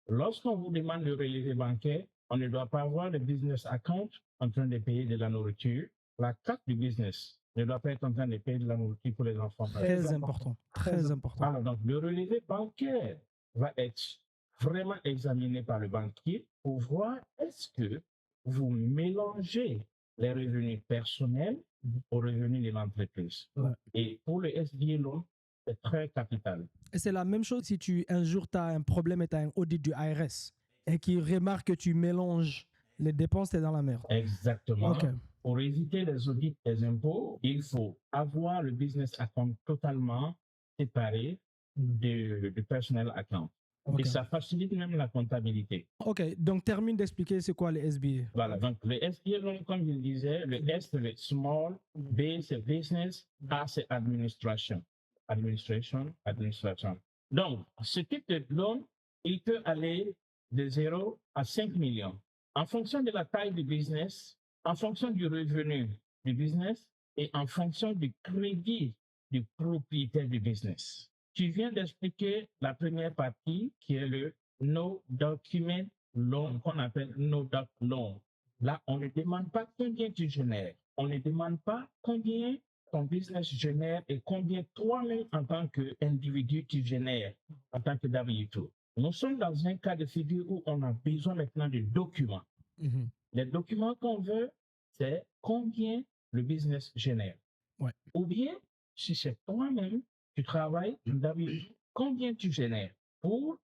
Lorsqu'on vous demande le relevé bancaire, on ne doit pas avoir le business account en train de payer de la nourriture. La carte du business ne doit pas être en train de payer de la nourriture pour les enfants. Très important. Très important. Alors, donc, le relevé bancaire va être vraiment examiné par le banquier pour voir est-ce que vous mélangez les revenus personnels aux revenus de l'entreprise. Et pour le SBA Loan, c'est très capital. Et c'est la même chose si un jour tu as un problème et tu as un audit du IRS et qui remarque que tu mélanges les dépenses, tu es dans la merde. Exactement. Pour éviter les audits des impôts, il faut avoir le business account totalement séparé du personnel account. Et ça facilite même la comptabilité. OK, donc termine d'expliquer c'est quoi le SBA. Voilà, donc le SBA, comme je le disais, le S c'est le small, B c'est business, A c'est administration. administration. Donc, ce type de loan, il peut aller de 0 à 5 millions. En fonction de la taille du business, en fonction du revenu du business et en fonction du crédit du propriétaire du business. Tu viens d'expliquer la première partie qui est le No Document Loan, qu'on appelle No Doc Loan. Là, on ne demande pas combien tu génères. On ne demande pas combien ton business génère et combien toi-même en tant qu'individu tu génères en tant que W2. Nous sommes dans un cas de figure où on a besoin maintenant de documents. Les documents qu'on veut, c'est combien le business génère. Ouais. Ou bien, si c'est toi-même, tu travailles, combien tu génères pour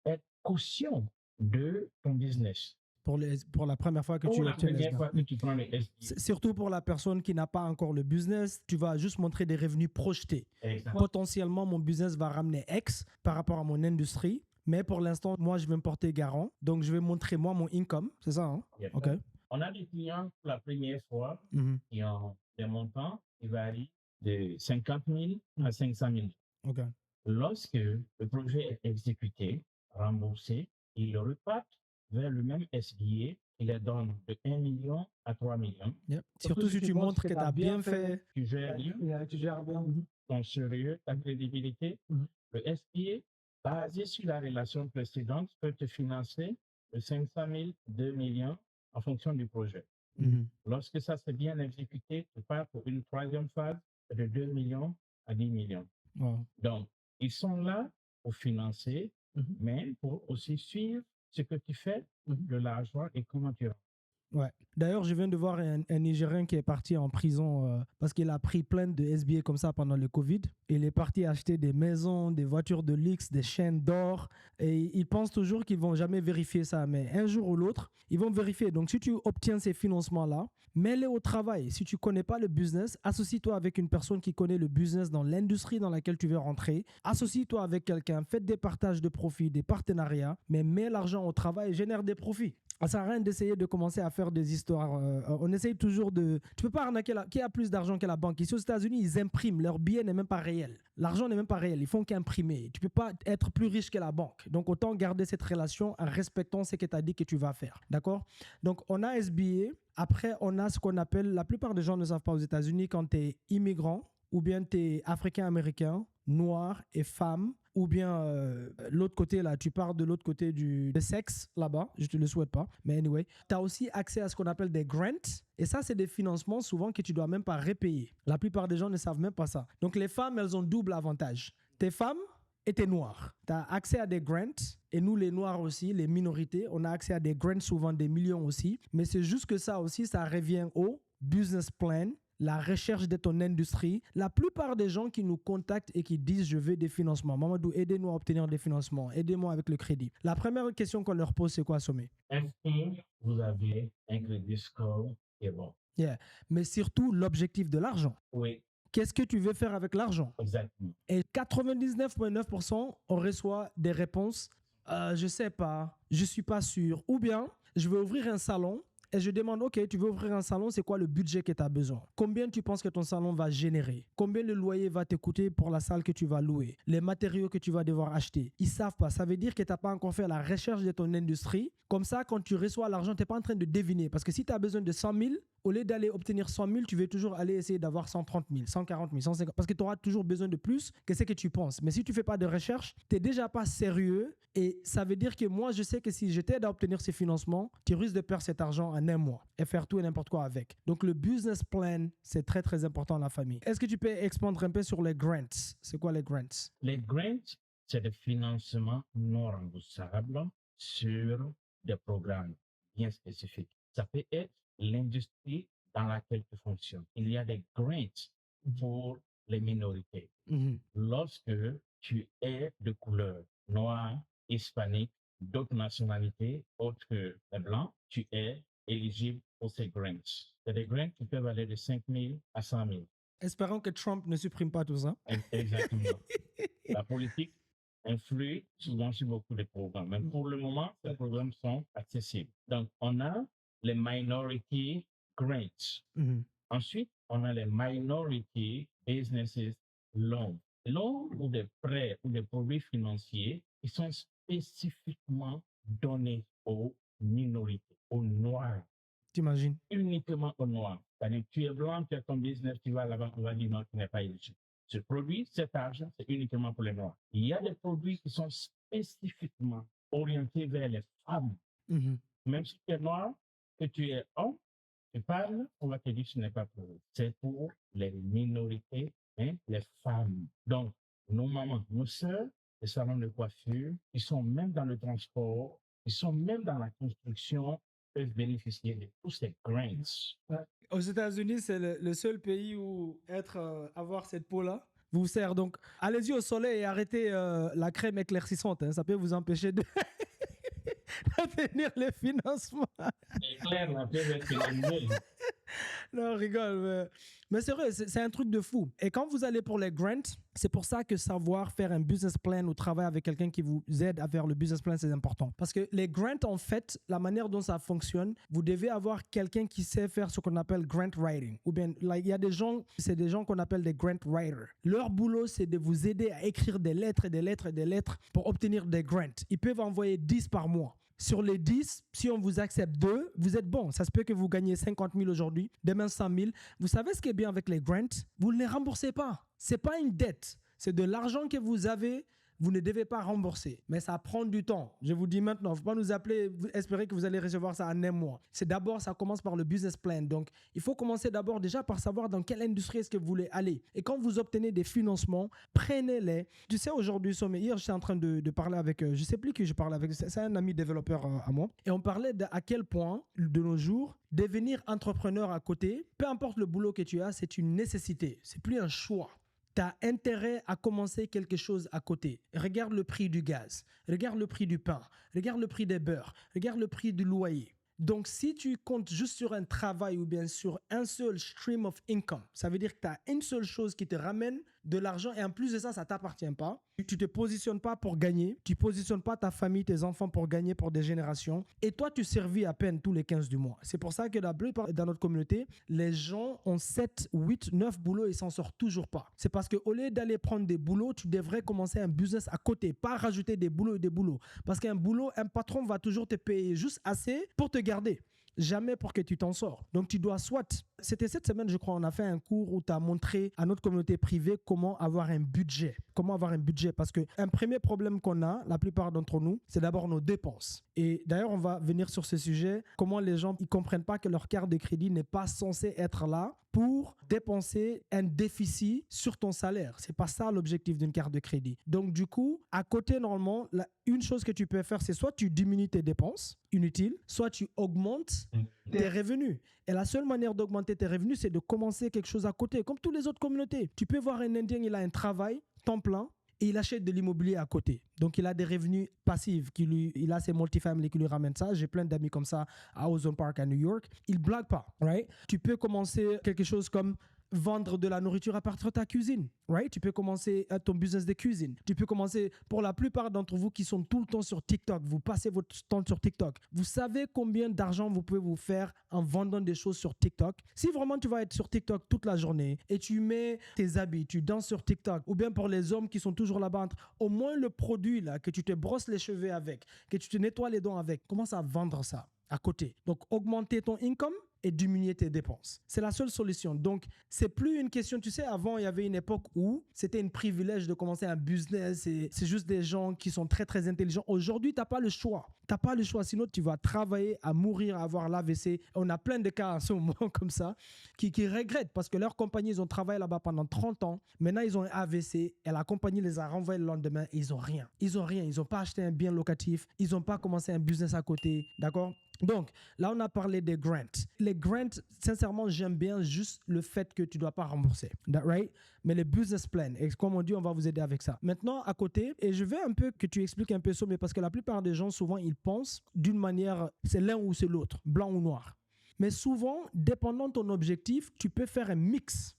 être caution de ton business. Pour la première fois que tu obtiens les SBA. Surtout pour la personne qui n'a pas encore le business, tu vas juste montrer des revenus projetés. Exactement. Potentiellement, mon business va ramener X par rapport à mon industrie, mais pour l'instant, moi, je vais me porter garant. Donc, je vais montrer, moi, mon income. C'est ça, hein? Yes. OK. On a des clients pour la première fois qui ont des montants qui varient de 50 000 à 500 000. OK. Lorsque le projet est exécuté, remboursé, ils repartent vers le même SBA, il les donne de 1 million à 3 millions. Yep. Surtout si tu montres que tu as bien fait. Tu gères bien, tu gères bien. ton sérieux, ta crédibilité. Le SBA, basé sur la relation précédente, peut te financer de 500 000, 2 millions en fonction du projet. Lorsque ça s'est bien exécuté, tu pars pour une troisième phase de 2 millions à 10 millions. Wow. Donc, ils sont là pour financer, mais pour aussi suivre ce que tu fais de l'argent et comment tu rentres. Ouais. D'ailleurs, je viens de voir un Nigérien qui est parti en prison parce qu'il a pris plein de SBA comme ça pendant le Covid. Il est parti acheter des maisons, des voitures de luxe, des chaînes d'or. Et il pense toujours qu'ils ne vont jamais vérifier ça. Mais un jour ou l'autre, ils vont vérifier. Donc, si tu obtiens ces financements-là, mets-les au travail. Si tu ne connais pas le business, associe-toi avec une personne qui connaît le business dans l'industrie dans laquelle tu veux rentrer. Associe-toi avec quelqu'un. Faites des partages de profits, des partenariats. Mais mets l'argent au travail et génère des profits. Ça sert à rien d'essayer de commencer à faire des histoires. On essaye toujours de... Tu peux pas arnaquer qui a plus d'argent que la banque. Ici aux États-Unis, ils impriment. Leur billet n'est même pas réel. L'argent n'est même pas réel. Ils font qu'imprimer. Tu peux pas être plus riche que la banque. Donc, autant garder cette relation en respectant ce que tu as dit que tu vas faire. D'accord? Donc, on a SBA. Après, on a ce qu'on appelle... La plupart des gens ne savent pas aux États-Unis quand tu es immigrant ou bien tu es africain-américain, noir et femme, ou bien l'autre côté, là, tu pars de l'autre côté du sexe, là-bas, je ne te le souhaite pas, mais anyway, tu as aussi accès à ce qu'on appelle des grants, et ça, c'est des financements souvent que tu ne dois même pas repayer. La plupart des gens ne savent même pas ça. Donc, les femmes, elles ont double avantage. T'es femme et t'es noir. Tu as accès à des grants, et nous, les noirs aussi, les minorités, on a accès à des grants, souvent des millions aussi, mais c'est juste que ça aussi, ça revient au business plan, la recherche de ton industrie. La plupart des gens qui nous contactent et qui disent « je veux des financements », Mamadou, aidez-nous à obtenir des financements, aidez-moi avec le crédit. La première question qu'on leur pose, c'est quoi, Sommet? Est-ce que vous avez un crédit score qui est bon? Yeah. Mais surtout, l'objectif de l'argent. Oui. Qu'est-ce que tu veux faire avec l'argent? Exactement. Et 99,9%, on reçoit des réponses « je sais pas, je suis pas sûr » ou bien « je veux ouvrir un salon ». Et je demande, OK, tu veux ouvrir un salon, c'est quoi le budget que tu as besoin? Combien tu penses que ton salon va générer? Combien le loyer va te coûter pour la salle que tu vas louer? Les matériaux que tu vas devoir acheter? Ils ne savent pas. Ça veut dire que tu n'as pas encore fait la recherche de ton industrie. Comme ça, quand tu reçois l'argent, tu n'es pas en train de deviner. Parce que si tu as besoin de 100 000, au lieu d'aller obtenir 100 000, tu veux toujours aller essayer d'avoir 130 000, 140 000, 150 000. Parce que tu auras toujours besoin de plus que ce que tu penses. Mais si tu ne fais pas de recherche, tu n'es déjà pas sérieux. Et ça veut dire que moi, je sais que si je t'aide à obtenir ces financements, tu risques de perdre cet argent en un mois et faire tout et n'importe quoi avec. Donc, le business plan, c'est très, très important dans la famille. Est-ce que tu peux expandre un peu sur les grants? C'est quoi les grants? Les grants, c'est des financements non remboursables sur des programmes bien spécifiques. Ça peut être l'industrie dans laquelle tu fonctionnes. Il y a des grants pour les minorités. Lorsque tu es de couleur noire, hispanique, d'autres nationalités, autres que les blancs, tu es éligible pour ces grants. C'est des grants qui peuvent aller de 5 000 à 100 000. Espérons que Trump ne supprime pas tout ça. Exactement. La politique influe souvent sur beaucoup de programmes. Mais pour le moment, ces programmes sont accessibles. Donc, on a les minority grants. Ensuite, on a les minority businesses loans. loans ou des prêts ou des produits financiers qui sont spécifiquement donnés aux minorités, aux noirs. T'imagines? Uniquement aux noirs. C'est-à-dire, tu es blanc, tu as ton business, tu vas là-bas, on va dire non, tu n'es pas éligible. Ce produit, cet argent, c'est uniquement pour les noirs. Il y a des produits qui sont spécifiquement orientés vers les femmes. Même si tu es noir, que tu es homme, tu parles, on va te dire que ce n'est pas pour eux. C'est pour les minorités, hein, les femmes. Donc, nos mamans, nos sœurs, les salons de coiffure, ils sont même dans le transport, ils sont même dans la construction, peuvent bénéficier de tous ces grants. Aux États-Unis, c'est le seul pays où avoir cette peau-là vous sert. Donc, allez-y au soleil et arrêtez la crème éclaircissante. Hein. Ça peut vous empêcher de d'obtenir les financements. C'est clair, la peau est pénalisée. Non, rigole. Mais c'est vrai, c'est un truc de fou. Et quand vous allez pour les grants, c'est pour ça que savoir faire un business plan ou travailler avec quelqu'un qui vous aide à faire le business plan, c'est important. Parce que les grants, en fait, la manière dont ça fonctionne, vous devez avoir quelqu'un qui sait faire ce qu'on appelle grant writing. Ou bien, il y a des gens, c'est des gens qu'on appelle des grant writers. Leur boulot, c'est de vous aider à écrire des lettres et des lettres et des lettres pour obtenir des grants. Ils peuvent envoyer 10 par mois. Sur les 10, si on vous accepte 2, vous êtes bon. Ça se peut que vous gagnez 50 000 aujourd'hui, demain 100 000. Vous savez ce qui est bien avec les grants? Vous ne les remboursez pas. Ce n'est pas une dette. C'est de l'argent que vous avez, vous ne devez pas rembourser. Mais ça prend du temps. Je vous dis maintenant, il ne faut pas nous appeler, espérer que vous allez recevoir ça en un mois. C'est d'abord, ça commence par le business plan. Donc, il faut commencer d'abord déjà par savoir dans quelle industrie est-ce que vous voulez aller. Et quand vous obtenez des financements, prenez-les. Tu sais, aujourd'hui, hier, j'étais en train de parler avec, je ne sais plus qui je parlais avec, c'est un ami développeur à moi. Et on parlait à quel point, de nos jours, devenir entrepreneur à côté, peu importe le boulot que tu as, c'est une nécessité. C'est plus un choix. Tu as intérêt à commencer quelque chose à côté. Regarde le prix du gaz, regarde le prix du pain, regarde le prix des beurres, regarde le prix du loyer. Donc, si tu comptes juste sur un travail ou bien sur un seul stream of income, ça veut dire que tu as une seule chose qui te ramène de l'argent et en plus de ça, ça ne t'appartient pas. Tu ne te positionnes pas pour gagner. Tu ne positionnes pas ta famille, tes enfants pour gagner pour des générations. Et toi, tu servis à peine tous les 15 du mois. C'est pour ça que la plupart dans notre communauté, les gens ont 7, 8, 9 boulots et ils ne s'en sortent toujours pas. C'est parce qu'au lieu d'aller prendre des boulots, tu devrais commencer un business à côté, pas rajouter des boulots et des boulots. Parce qu'un boulot, un patron va toujours te payer juste assez pour te garder. Jamais pour que tu t'en sors. Donc, tu dois c'était cette semaine, je crois, on a fait un cours où tu as montré à notre communauté privée comment avoir un budget. Comment avoir un budget. Parce qu'un premier problème qu'on a, la plupart d'entre nous, c'est d'abord nos dépenses. Et d'ailleurs, on va venir sur ce sujet, comment les gens ne comprennent pas que leur carte de crédit n'est pas censée être là pour dépenser un déficit sur ton salaire. C'est pas ça l'objectif d'une carte de crédit. Donc, du coup, à côté, normalement, une chose que tu peux faire, c'est soit tu diminues tes dépenses inutiles, soit tu augmentes tes revenus. Et la seule manière d'augmenter tes revenus, c'est de commencer quelque chose à côté, comme toutes les autres communautés. Tu peux voir un Indien, il a un travail, temps plein, et il achète de l'immobilier à côté. Donc, il a des revenus passifs. Il a ses multifamilies qui lui ramènent ça. J'ai plein d'amis comme ça à Ozone Park, à New York. Il ne blague pas. Right? Tu peux commencer quelque chose comme vendre de la nourriture à partir de ta cuisine. Right? Tu peux commencer ton business de cuisine. Tu peux commencer, pour la plupart d'entre vous qui sont tout le temps sur TikTok, vous passez votre temps sur TikTok. Vous savez combien d'argent vous pouvez vous faire en vendant des choses sur TikTok? Si vraiment tu vas être sur TikTok toute la journée et tu mets tes habits, tu danses sur TikTok, ou bien pour les hommes qui sont toujours là-bas, au moins le produit là, que tu te brosses les cheveux avec, que tu te nettoies les dents avec, commence à vendre ça à côté. Donc, augmenter ton income et diminuer tes dépenses. C'est la seule solution. Donc, c'est plus une question, tu sais, avant, il y avait une époque où c'était un privilège de commencer un business et c'est juste des gens qui sont très, très intelligents. Aujourd'hui, tu n'as pas le choix. Tu n'as pas le choix. Sinon, tu vas travailler à mourir, à avoir l'AVC. On a plein de cas en ce moment comme ça qui regrettent parce que leur compagnie, ils ont travaillé là-bas pendant 30 ans. Maintenant, ils ont un AVC et la compagnie les a renvoyés le lendemain et ils n'ont rien. Ils n'ont rien. Ils n'ont pas acheté un bien locatif. Ils n'ont pas commencé un business à côté. D'accord? Donc, là, on a parlé des grants. Les grants, sincèrement, j'aime bien juste le fait que tu ne dois pas rembourser. Right? Mais les business plans, et comme on dit, on va vous aider avec ça. Maintenant, à côté, et je veux un peu que tu expliques un peu ça, mais parce que la plupart des gens, souvent, ils pensent d'une manière, c'est l'un ou c'est l'autre, blanc ou noir. Mais souvent, dépendant de ton objectif, tu peux faire un mix.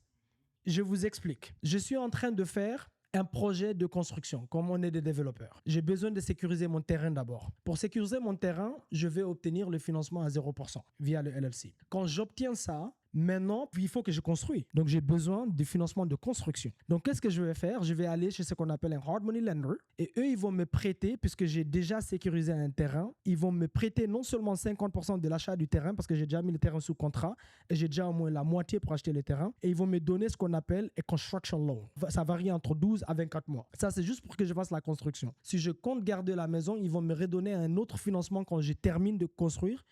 Je vous explique. Je suis en train de faire un projet de construction, comme on est des développeurs. J'ai besoin de sécuriser mon terrain d'abord. Pour sécuriser mon terrain, je vais obtenir le financement à 0% via le LLC. Quand j'obtiens ça, Maintenant, il faut que je construise. Donc, j'ai besoin de financement de construction. Donc, qu'est-ce que je vais faire? Je vais aller chez ce qu'on appelle un hard money lender et eux, ils vont me prêter, puisque j'ai déjà sécurisé un terrain, ils vont me prêter non seulement 50% de l'achat du terrain, parce que j'ai déjà mis le terrain sous contrat et j'ai déjà au moins la moitié pour acheter le terrain, et ils vont me donner ce qu'on appelle un construction loan. Ça varie entre 12 à 24 mois. Ça, c'est juste pour que je fasse la construction. Si je compte garder la maison, ils vont me redonner un autre financement quand je termine de construire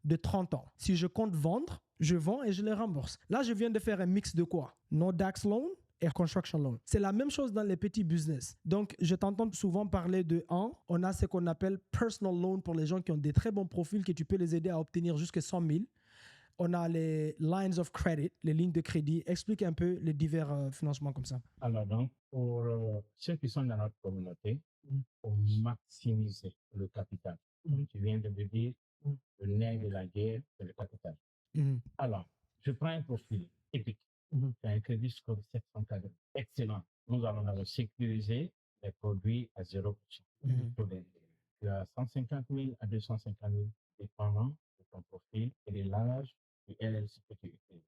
de 30 ans. Si je compte vendre, je vends et je les rembourse. Là, je viens de faire un mix de quoi? No DAX loan et construction loan. C'est la même chose dans les petits business. Donc, je t'entends souvent parler de on a ce qu'on appelle personal loan pour les gens qui ont des très bons profils que tu peux les aider à obtenir jusqu'à 100 000. On a les lines of credit, les lignes de crédit. Explique un peu les divers financements comme ça. Alors donc, pour ceux qui sont dans notre communauté, pour maximiser le capital, tu viens de me dire, le nerf de la guerre, c'est le capital. Alors, je prends un profil typique. Tu as un crédit score de 740. Excellent. Nous allons sécuriser les produits à 0%. Tu as 150 000 à 250 000, dépendant de ton profil et de l'âge du LLC que tu utilises.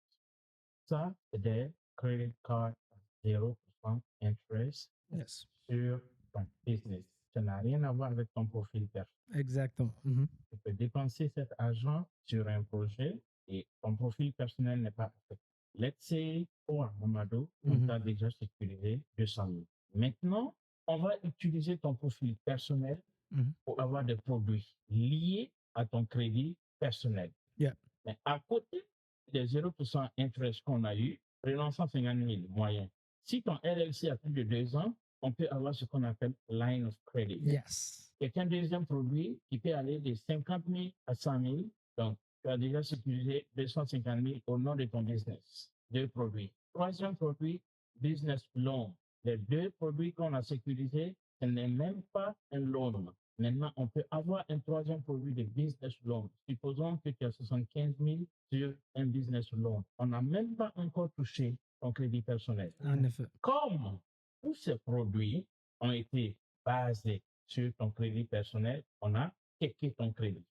Ça, c'est des credit cards à 0% interest sur ton business. Ça n'a rien à voir avec ton profil personnel. Exactement. Tu peux dépenser cet argent sur un projet et ton profil personnel n'est pas affecté. Let's say, pour Mamadou, on t'a déjà sécurisé 200 000. Maintenant, on va utiliser ton profil personnel pour avoir des produits liés à ton crédit personnel. Mais à côté des 0% interest qu'on a eu, prenons 150 000 moyens. Si ton LLC a plus de 2 ans, on peut avoir ce qu'on appelle line of credit. C'est un deuxième produit qui peut aller de 50 000 à 100 000. Donc, tu as déjà sécurisé 250 000 au nom de ton business. 2 produits. Troisième produit, business loan. Les 2 produits qu'on a sécurisés, ce n'est même pas un loan. Maintenant, on peut avoir un troisième produit de business loan. Supposons que tu as 75 000 sur un business loan. On n'a même pas encore touché ton crédit personnel. En effet. Comme tous ces produits ont été basés sur ton crédit personnel, on a checké ton crédit.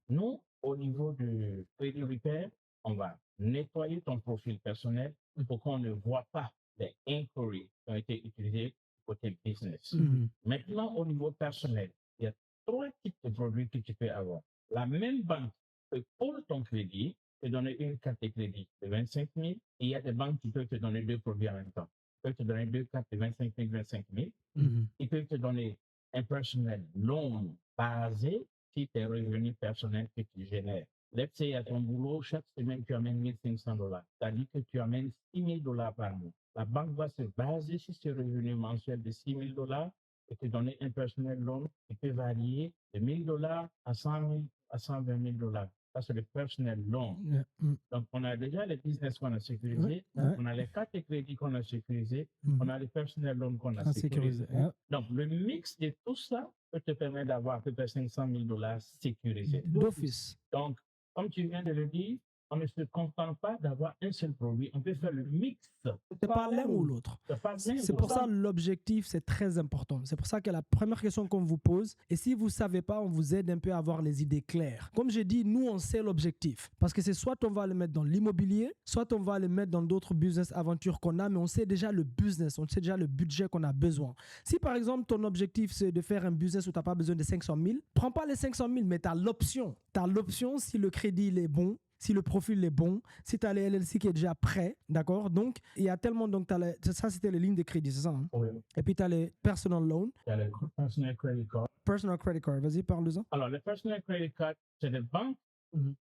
Nous, au niveau du crédit repair, on va nettoyer ton profil personnel pour qu'on ne voit pas les inquiries qui ont été utilisés côté business. Maintenant, au niveau personnel, il y a 3 types de produits que tu peux avoir. La même banque peut, pour ton crédit, te donner une carte de crédit de 25 000 et il y a des banques qui peuvent te donner 2 produits en même temps. Ils peuvent te donner 2 cartes de 25 000. Ils peuvent te donner un personnel loan basé sur tes revenus personnels que tu génères. Let's say, à ton boulot, chaque semaine, tu amènes $1 500. C'est-à-dire que tu amènes $6 000 par mois. La banque va se baser sur ce revenu mensuel de $6 000 et te donner un personnel loan qui peut varier de $1 000 à 100 000 à 120 000 $. Ça, c'est le personnel loan. Donc, on a déjà les business qu'on a sécurisés, on a les cartes de crédit qu'on a sécurisées, on a les personnel loan qu'on a sécurisés. Donc, le mix de tout ça peut te permettre d'avoir à peu près $500 000 sécurisés. D'office. Donc, comme tu viens de le dire, on ne se contente pas d'avoir un seul produit, on peut faire le mix. C'est pas l'un ou l'autre. C'est pour ça l'objectif, c'est très important. C'est pour ça que la première question qu'on vous pose, et si vous ne savez pas, on vous aide un peu à avoir les idées claires. Comme j'ai dit, nous, on sait l'objectif. Parce que c'est soit on va le mettre dans l'immobilier, soit on va le mettre dans d'autres business aventures qu'on a, mais on sait déjà le business, on sait déjà le budget qu'on a besoin. Si par exemple, ton objectif, c'est de faire un business où tu n'as pas besoin de 500 000, prends pas les 500 000, mais tu as l'option. Tu as l'option si le crédit il est bon, si le profil est bon, si tu as les LLC qui est déjà prêt, d'accord? Donc, il y a tellement, donc ça c'était les lignes de crédit, c'est ça? Hein? Oui. Et puis tu as les personal loans. Il y a le personal credit card. Personal credit card, vas-y, parle-en. Alors, le personal credit card, c'est des banques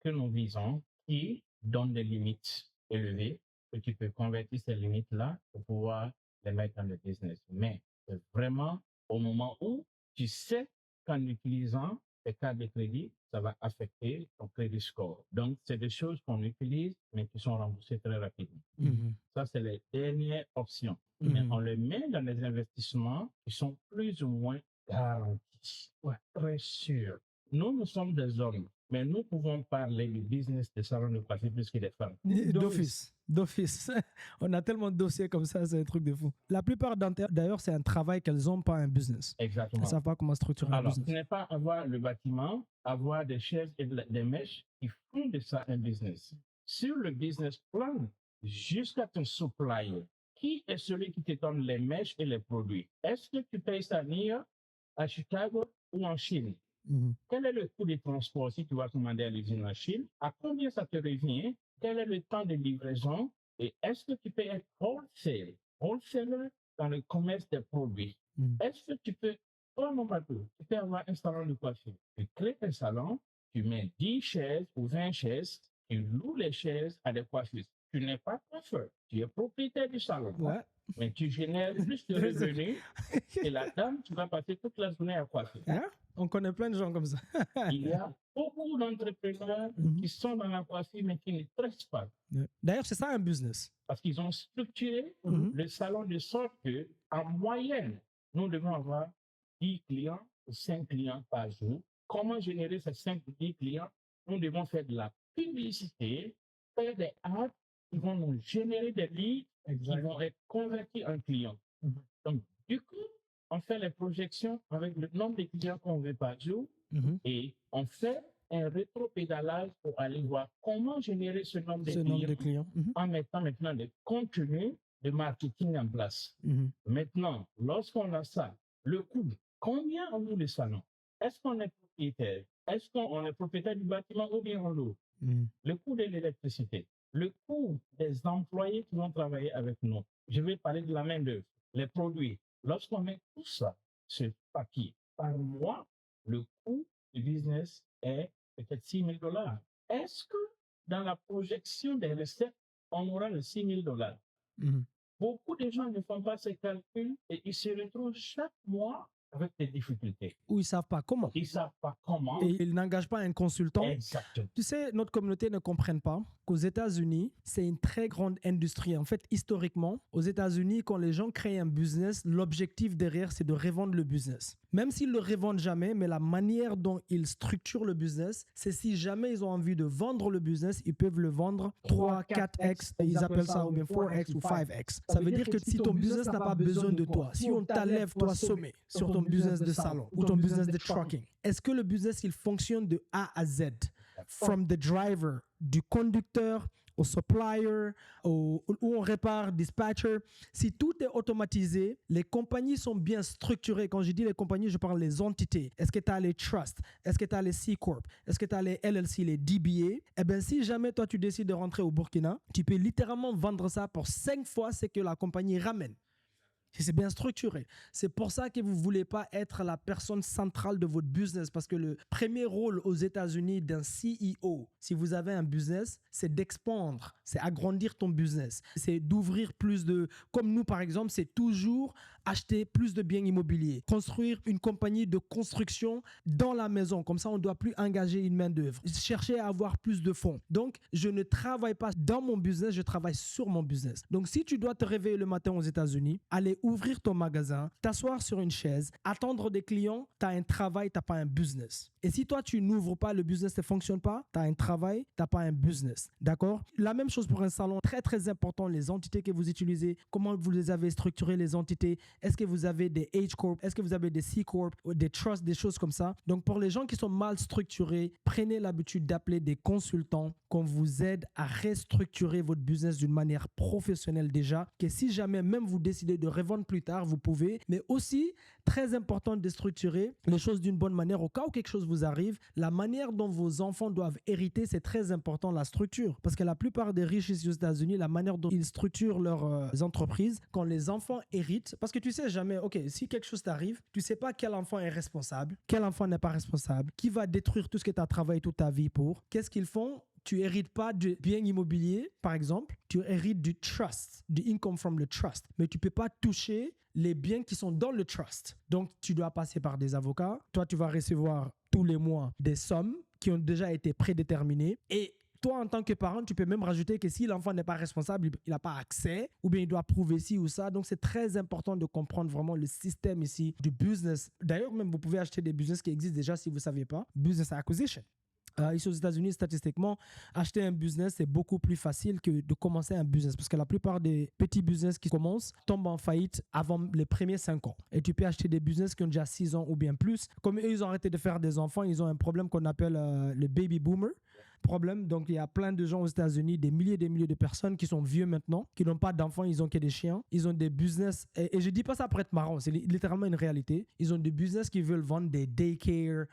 que nous visons qui donnent des limites élevées, que tu peux convertir ces limites-là pour pouvoir les mettre dans le business. Mais c'est vraiment au moment où tu sais qu'en utilisant les cartes de crédit, ça va affecter ton crédit score. Donc, c'est des choses qu'on utilise, mais qui sont remboursées très rapidement. Ça, c'est les dernières options. Mais on les met dans des investissements qui sont plus ou moins garantis. Très sûrs. Nous sommes des hommes, mais nous pouvons parler du business des salons de coiffure plus que des femmes. D'office. On a tellement de dossiers comme ça, c'est un truc de fou. La plupart d'entre elles, d'ailleurs, c'est un travail qu'elles ont, pas un business. Exactement. Elles ne savent pas comment structurer un business. Alors, ce n'est pas avoir le bâtiment, avoir des chaises et des mèches qui font de ça un business. sur le business plan jusqu'à ton supplier. Qui est celui qui te donne les mèches et les produits? Est-ce que tu payes ça à New York, à Chicago ou en Chine? Quel est le coût des transports si tu vas commander à l'usine en Chine? À combien ça te revient? Quel est le temps de livraison? Et est-ce que tu peux être wholesaler dans le commerce des produits? Est-ce que tu peux, tu peux avoir un salon de coiffure. Tu crées un salon, tu mets 10 chaises ou 20 chaises, tu loues les chaises à des coiffeurs. Tu n'es pas coiffeur, tu es propriétaire du salon. Ouais. Mais tu génères plus de revenus et la dame, tu vas passer toute la journée à coiffer. Hein? On connaît plein de gens comme ça. Il y a beaucoup d'entrepreneurs qui sont dans la coiffure mais qui ne traitent pas. D'ailleurs, c'est ça un business. Parce qu'ils ont structuré le salon de sorte que, en moyenne, nous devons avoir 10 clients ou 5 clients par jour. Comment générer ces 5 ou 10 clients? Nous devons faire de la publicité, faire des ads qui vont nous générer des leads qui vont être convertis en clients. Donc, du coup, on fait les projections avec le nombre de clients qu'on veut par jour et on fait un rétro-pédalage pour aller voir comment générer ce nombre de clients, en mettant maintenant des contenus de marketing en place. Maintenant, lorsqu'on a ça, le coût, combien on loue le salon? Est-ce qu'on est propriétaire? Est-ce qu'on est propriétaire du bâtiment ou bien on loue? Le coût de l'électricité, le coût des employés qui vont travailler avec nous. Je vais parler de la main-d'œuvre, les produits. Lorsqu'on met tout ça sur papier, par mois, le coût du business est peut-être $6,000. Est-ce que dans la projection des recettes, on aura les $6,000? Beaucoup de gens ne font pas ces calculs et ils se retrouvent chaque mois avec des difficultés. Ou ils ne savent pas comment. Ils ne savent pas comment. Et ils n'engagent pas un consultant. Exactement. Tu sais, notre communauté ne comprenne pas qu'aux États-Unis, c'est une très grande industrie. En fait, historiquement, aux États-Unis, quand les gens créent un business, l'objectif derrière, c'est de revendre le business. Même s'ils ne le revendent jamais, mais la manière dont ils structurent le business, c'est si jamais ils ont envie de vendre le business, ils peuvent le vendre 3, 4x, ils appellent ça, ou bien 4x ou 5x. Ça veut dire que si ton business n'a pas besoin de toi, si on t'enlève, toi, sommet, sur ton business de salon ou ton business de trucking, est-ce que le business, il fonctionne de A à Z? From the driver, du conducteur au supplier, où on répare, dispatcher. Si tout est automatisé, les compagnies sont bien structurées. Quand je dis les compagnies, je parle des entités. Est-ce que tu as les trusts? Est-ce que tu as les C-Corp? Est-ce que tu as les LLC, les DBA? Eh bien, si jamais toi, tu décides de rentrer au Burkina, tu peux littéralement vendre ça pour 5 fois ce que la compagnie ramène. C'est bien structuré. C'est pour ça que vous ne voulez pas être la personne centrale de votre business, parce que le premier rôle aux États-Unis d'un CEO, si vous avez un business, c'est d'expandre, c'est agrandir ton business, c'est d'ouvrir plus de... Comme nous, par exemple, c'est toujours acheter plus de biens immobiliers, construire une compagnie de construction dans la maison. Comme ça, on ne doit plus engager une main-d'œuvre, chercher à avoir plus de fonds. Donc, je ne travaille pas dans mon business, je travaille sur mon business. Donc, si tu dois te réveiller le matin aux États-Unis, aller ouvrir ton magasin, t'asseoir sur une chaise, attendre des clients, tu as un travail, tu n'as pas un business. Et si toi, tu n'ouvres pas, le business ne fonctionne pas, tu as un travail, tu n'as pas un business. D'accord? La même chose pour un salon, très très important, les entités que vous utilisez, comment vous les avez structurées, les entités. Est-ce que vous avez des H-Corp? Est-ce que vous avez des C-Corp? Des trusts, des choses comme ça? Donc, pour les gens qui sont mal structurés, prenez l'habitude d'appeler des consultants qu'on vous aide à restructurer votre business d'une manière professionnelle déjà, que si jamais même vous décidez de revendre plus tard, vous pouvez. Mais aussi, très important de structurer les choses d'une bonne manière. Au cas où quelque chose vous arrive, la manière dont vos enfants doivent hériter, c'est très important, la structure. Parce que la plupart des riches ici aux États-Unis, la manière dont ils structurent leurs entreprises, quand les enfants héritent, parce que tu sais jamais, ok, si quelque chose t'arrive, tu sais pas quel enfant est responsable, quel enfant n'est pas responsable, qui va détruire tout ce que tu as travaillé toute ta vie pour. Qu'est-ce qu'ils font? Tu hérites pas du bien immobilier, par exemple, tu hérites du trust, du income from the trust. Mais tu peux pas toucher les biens qui sont dans le trust. Donc, tu dois passer par des avocats. Toi, tu vas recevoir tous les mois des sommes qui ont déjà été prédéterminées. Et toi, en tant que parent, tu peux même rajouter que si l'enfant n'est pas responsable, il n'a pas accès ou bien il doit prouver ci ou ça. Donc, c'est très important de comprendre vraiment le système ici du business. D'ailleurs, même vous pouvez acheter des business qui existent déjà si vous ne savez pas. Business acquisition. Ici aux États-Unis, statistiquement, acheter un business, c'est beaucoup plus facile que de commencer un business. Parce que la plupart des petits business qui commencent tombent en faillite avant les premiers 5 ans. Et tu peux acheter des business qui ont déjà 6 ans ou bien plus. Comme eux, ils ont arrêté de faire des enfants, ils ont un problème qu'on appelle le baby boomer. problème. Donc, il y a plein de gens aux États-Unis, des milliers de personnes qui sont vieux maintenant, qui n'ont pas d'enfants, ils ont que des chiens. Ils ont des business. Et je dis pas ça pour être marrant, c'est littéralement une réalité. Ils ont des business qui veulent vendre des daycare,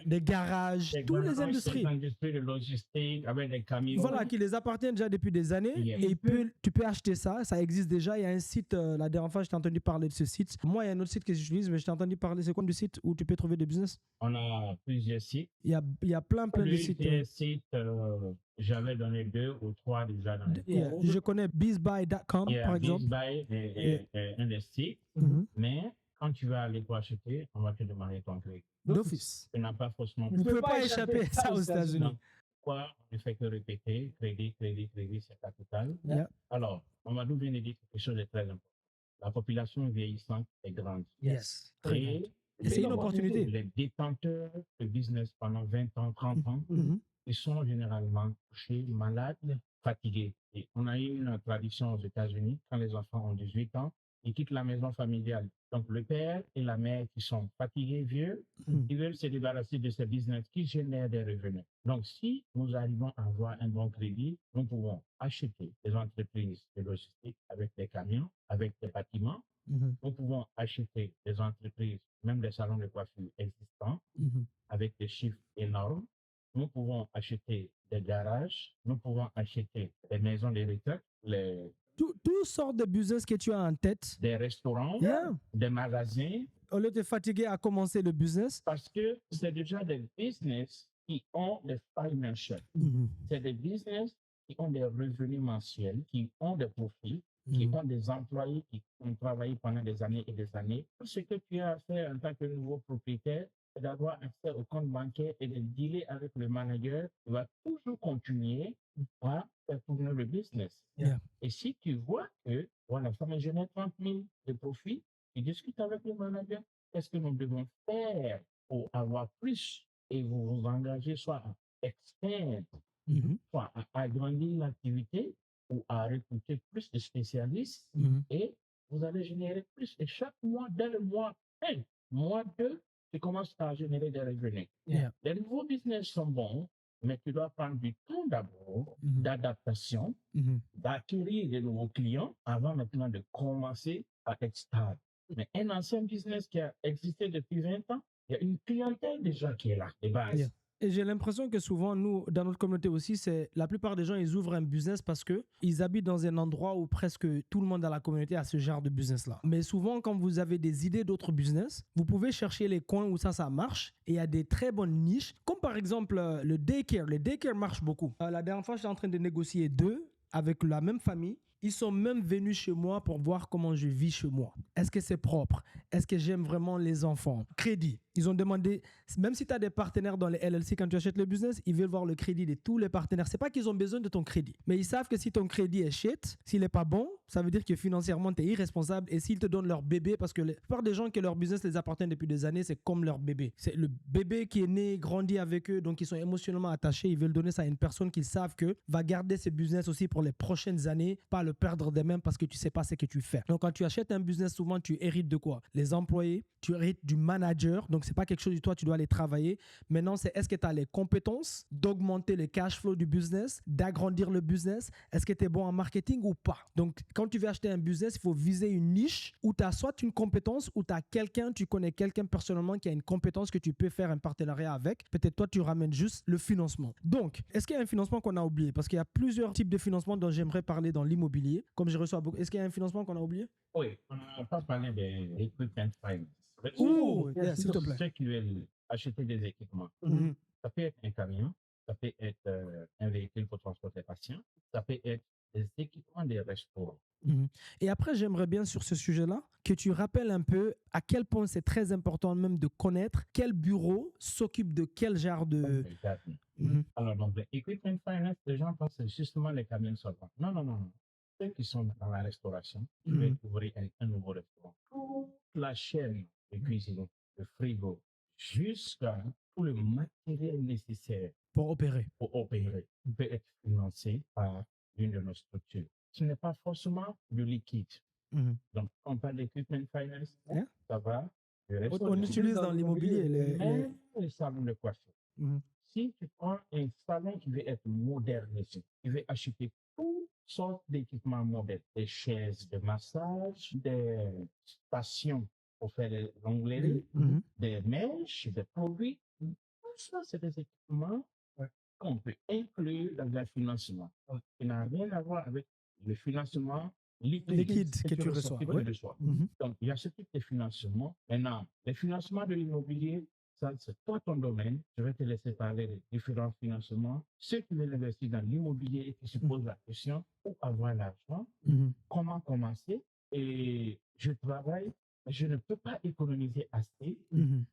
des garages, toutes les industries. Des industries de logistique avec des camions. Voilà, qui les appartiennent déjà depuis des années. Yeah. Et tu peux acheter ça existe déjà. Il y a un site, la dernière fois, je t'ai entendu parler de ce site. Moi, il y a un autre site que j'utilise, mais je t'ai entendu parler. C'est quoi le site où tu peux trouver des business? On a plusieurs sites. Il y a plein de sites. J'avais donné 2 ou 3 déjà dans les Je connais bizbuy.com, par exemple. Bizbuy est un des sites, mais quand tu vas aller pour acheter, on va te demander ton crédit. D'office. Tu n'as pas forcément. Vous ne pouvez pas échapper à ça aux États-Unis. Pourquoi on ne fait que répéter crédit, c'est capital. Yeah. Alors, Mamadou vient de dire quelque chose de très important. La population vieillissante est grande. Yes. Et c'est une opportunité. Les détenteurs de business pendant 20 ans, 30 ans, ils sont généralement couchés, malades, fatigués. Et on a eu une tradition aux États-Unis, quand les enfants ont 18 ans, ils quittent la maison familiale. Donc, le père et la mère qui sont fatigués, vieux, ils veulent se débarrasser de ce business qui génère des revenus. Donc, si nous arrivons à avoir un bon crédit, nous pouvons acheter des entreprises de logistique avec des camions, avec des bâtiments. Nous pouvons acheter des entreprises, même des salons de coiffure existants, avec des chiffres énormes. Nous pouvons acheter des garages, nous pouvons acheter des maisons de retraite, toutes sortes de business que tu as en tête. Des restaurants, des magasins. Au lieu de te fatiguer à commencer le business. Parce que c'est déjà des business qui ont des financials. C'est des business qui ont des revenus mensuels, qui ont des profits, qui ont des employés qui ont travaillé pendant des années et des années. Tout ce que tu as à faire en tant que nouveau propriétaire, c'est d'avoir accès au compte bancaire et de dealer avec le manager. Tu vas toujours continuer à faire tourner le business. Et si tu vois que, voilà, ça m'a généré 30 000 de profit, tu discutes avec le manager. Qu'est-ce que nous devons faire pour avoir plus et vous vous engagez soit à expert, soit à agrandir l'activité ou à recruter plus de spécialistes et vous allez générer plus. Et chaque mois, dès le mois 1, mois 2, tu commences à générer des revenus. Les nouveaux business sont bons, mais tu dois prendre du temps d'abord d'adaptation, d'acquérir de nouveaux clients avant maintenant de commencer à être stable. Mais un ancien business qui a existé depuis 20 ans, il y a une clientèle déjà qui est là, de base. Et j'ai l'impression que souvent, nous, dans notre communauté aussi, c'est la plupart des gens, ils ouvrent un business parce qu'ils habitent dans un endroit où presque tout le monde dans la communauté a ce genre de business-là. Mais souvent, quand vous avez des idées d'autres business, vous pouvez chercher les coins où ça marche. Et il y a des très bonnes niches, comme par exemple le daycare. Le daycare marche beaucoup. La dernière fois, j'étais en train de négocier 2 avec la même famille. Ils sont même venus chez moi pour voir comment je vis chez moi. Est-ce que c'est propre? Est-ce que j'aime vraiment les enfants? Crédit. Ils ont demandé, même si tu as des partenaires dans les LLC, quand tu achètes le business, ils veulent voir le crédit de tous les partenaires. C'est pas qu'ils ont besoin de ton crédit, mais ils savent que si ton crédit est shit, s'il n'est pas bon, ça veut dire que financièrement, tu es irresponsable. Et s'ils te donnent leur bébé, parce que la plupart des gens que leur business les appartient depuis des années, c'est comme leur bébé. C'est le bébé qui est né, grandi avec eux, donc ils sont émotionnellement attachés. Ils veulent donner ça à une personne qu'ils savent que va garder ce business aussi pour les prochaines années, pas le perdre des mains parce que tu sais pas ce que tu fais. Donc quand tu achètes un business, souvent tu hérites de quoi? Les employés, tu hérites du manager, donc c'est pas quelque chose du toi tu dois aller travailler. Maintenant, c'est est-ce que tu as les compétences d'augmenter le cash flow du business, d'agrandir le business? Est-ce que tu es bon en marketing ou pas? Donc quand tu veux acheter un business, il faut viser une niche où tu as soit une compétence ou tu as quelqu'un, tu connais quelqu'un personnellement qui a une compétence que tu peux faire un partenariat avec. Peut-être toi, tu ramènes juste le financement. Donc, est-ce qu'il y a un financement qu'on a oublié? Parce qu'il y a plusieurs types de financement dont j'aimerais parler dans l'immobilier, comme je reçois beaucoup. Est-ce qu'il y a un financement qu'on a oublié? Oui, on n'a pas parlé de equipment finance. S'il te plaît. Ceux qui veulent acheter des équipements. Ça peut être un camion, ça peut être un véhicule pour transporter patients, ça peut être des équipements des restaurants. Et après, j'aimerais bien sur ce sujet-là que tu rappelles un peu à quel point c'est très important même de connaître quel bureau s'occupe de quel genre de... Alors, donc, le equipment finance, les gens pensent justement les camions solvants. Non. Ceux qui sont dans la restauration, qui veulent ouvrir un nouveau restaurant. Toute la chaîne de cuisine, de frigo, jusqu'à tout le matériel nécessaire pour opérer, peut être financé par une de nos structures. Ce n'est pas forcément du liquide. Donc, quand on parle d'equipment finance, ça va. On utilise dans l'immobilier les salons de coiffure. si tu prends un salon qui veut être modernisé, qui veut acheter toutes sortes d'équipements modernes, des chaises de massage, des stations pour faire les ongleries, des mèches, des produits, tout ça, c'est des équipements qu'on peut inclure dans un financement. Qui n'a rien à voir avec le financement liquide que tu reçois. Donc, il y a ce type de financement. Maintenant, le financement de l'immobilier, ça, c'est toi ton domaine. Je vais te laisser parler des différents financements. Ceux qui veulent investir dans l'immobilier et qui se posent la question où avoir l'argent, comment commencer. Et je travaille, mais je ne peux pas économiser assez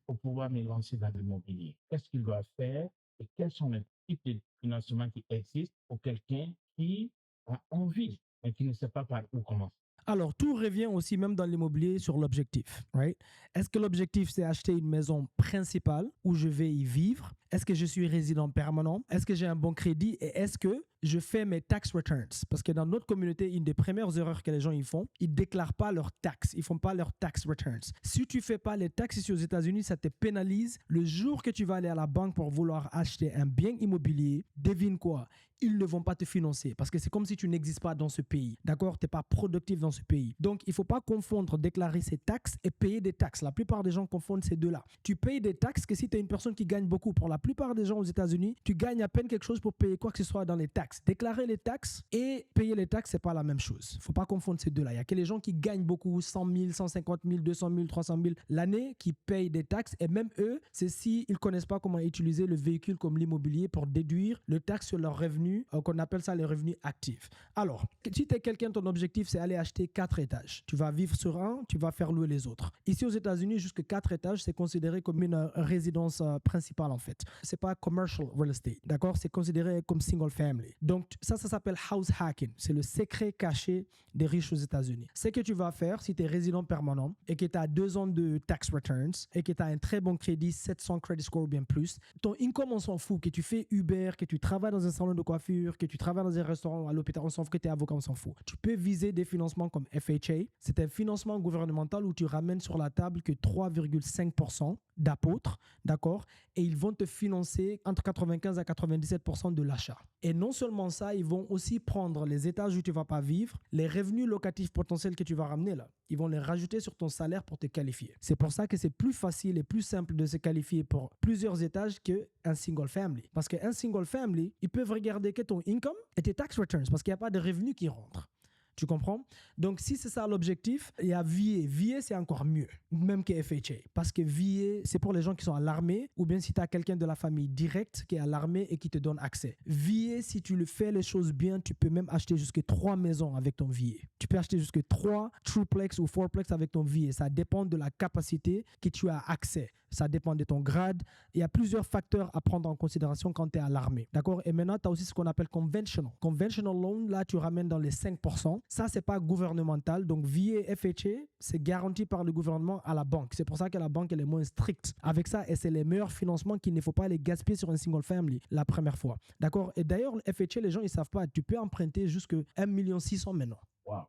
pour pouvoir me lancer dans l'immobilier. Qu'est-ce qu'il doit faire et quels sont les types de financements qui existent pour quelqu'un qui a envie et qui ne sait pas par où commencer? Alors, tout revient aussi même dans l'immobilier sur l'objectif, right? Est-ce que l'objectif, c'est acheter une maison principale où je vais y vivre? Est-ce que je suis résident permanent? Est-ce que j'ai un bon crédit? Et est-ce que je fais mes tax returns? Parce que dans notre communauté, une des premières erreurs que les gens ils font, ils ne déclarent pas leurs taxes. Ils ne font pas leurs tax returns. Si tu ne fais pas les taxes ici aux États-Unis, ça te pénalise. Le jour que tu vas aller à la banque pour vouloir acheter un bien immobilier, devine quoi? Ils ne vont pas te financer parce que c'est comme si tu n'existes pas dans ce pays. D'accord? Tu n'es pas productif dans ce pays. Donc, il ne faut pas confondre déclarer ses taxes et payer des taxes. La plupart des gens confondent ces deux-là. Tu payes des taxes que si tu es une personne qui gagne beaucoup. Pour la plupart des gens aux États-Unis, tu gagnes à peine quelque chose pour payer quoi que ce soit dans les taxes. Déclarer les taxes et payer les taxes, ce n'est pas la même chose. Il ne faut pas confondre ces deux-là. Il y a que les gens qui gagnent beaucoup, 100 000, 150 000, 200 000, 300 000 l'année, qui payent des taxes. Et même eux, c'est s'ils ne connaissent pas comment utiliser le véhicule comme l'immobilier pour déduire le taxe sur leurs revenus, qu'on appelle ça les revenus actifs. Alors, si tu es quelqu'un, ton objectif, c'est aller acheter 4 étages. Tu vas vivre sur un, tu vas faire louer les autres. Ici aux États-Unis, jusque 4 étages, c'est considéré comme une résidence principale en fait. C'est pas commercial real estate, d'accord? C'est considéré comme single family. Donc ça s'appelle house hacking. C'est le secret caché des riches aux États-Unis. C'est que tu vas faire si tu es résident permanent et que tu as 2 ans de tax returns et que tu as un très bon crédit, 700 credit score ou bien plus. Ton income, on s'en fout. Que tu fais Uber, que tu travailles dans un salon de coiffure, que tu travailles dans un restaurant, à l'hôpital, on s'en fout, que tu es avocat, on s'en fout. Tu peux viser des financements comme FHA. C'est un financement gouvernemental où tu ramènes sur la table que 3,5% d'apôtres, d'accord? Et ils vont te financer entre 95 à 97% de l'achat. Et non seulement ça, ils vont aussi prendre les étages où tu ne vas pas vivre, les revenus locatifs potentiels que tu vas ramener là. Ils vont les rajouter sur ton salaire pour te qualifier. C'est pour ça que c'est plus facile et plus simple de se qualifier pour plusieurs étages qu'un single family. Parce qu'un single family, ils peuvent regarder que ton income et tes tax returns parce qu'il n'y a pas de revenus qui rentrent. Tu comprends? Donc, si c'est ça l'objectif, il y a VA. VA, c'est encore mieux, même que FHA. Parce que VA, c'est pour les gens qui sont à l'armée ou bien si tu as quelqu'un de la famille directe qui est à l'armée et qui te donne accès. VA, si tu le fais les choses bien, tu peux même acheter jusqu'à 3 maisons avec ton VA. Tu peux acheter jusqu'à 3 triplex ou 4plex avec ton VA. Ça dépend de la capacité que tu as accès. Ça dépend de ton grade. Il y a plusieurs facteurs à prendre en considération quand tu es à l'armée. D'accord? Et maintenant, tu as aussi ce qu'on appelle conventional. Conventional loan, là, tu ramènes dans les 5%. Ça, c'est pas gouvernemental. Donc, VA, FHA, c'est garanti par le gouvernement à la banque. C'est pour ça que la banque, elle est moins stricte avec ça. Et c'est les meilleurs financements qu'il ne faut pas les gaspiller sur un single family la première fois. D'accord? Et d'ailleurs, le FHA, les gens, ils savent pas. Tu peux emprunter jusqu'à 1,6 million maintenant. Wow.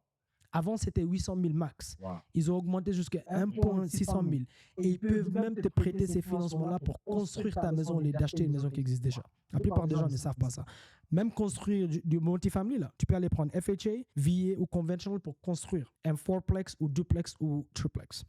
Avant, c'était 800 000 max. Wow. Ils ont augmenté jusqu'à 1,6 million. Et ils peuvent même te prêter ces financements-là pour construire ta maison au lieu d'acheter une maison qui existe déjà. La plupart des gens ne savent pas ça. Même construire du multifamily, là, tu peux aller prendre FHA, VA ou conventional pour construire un 4plex ou duplex ou triplex.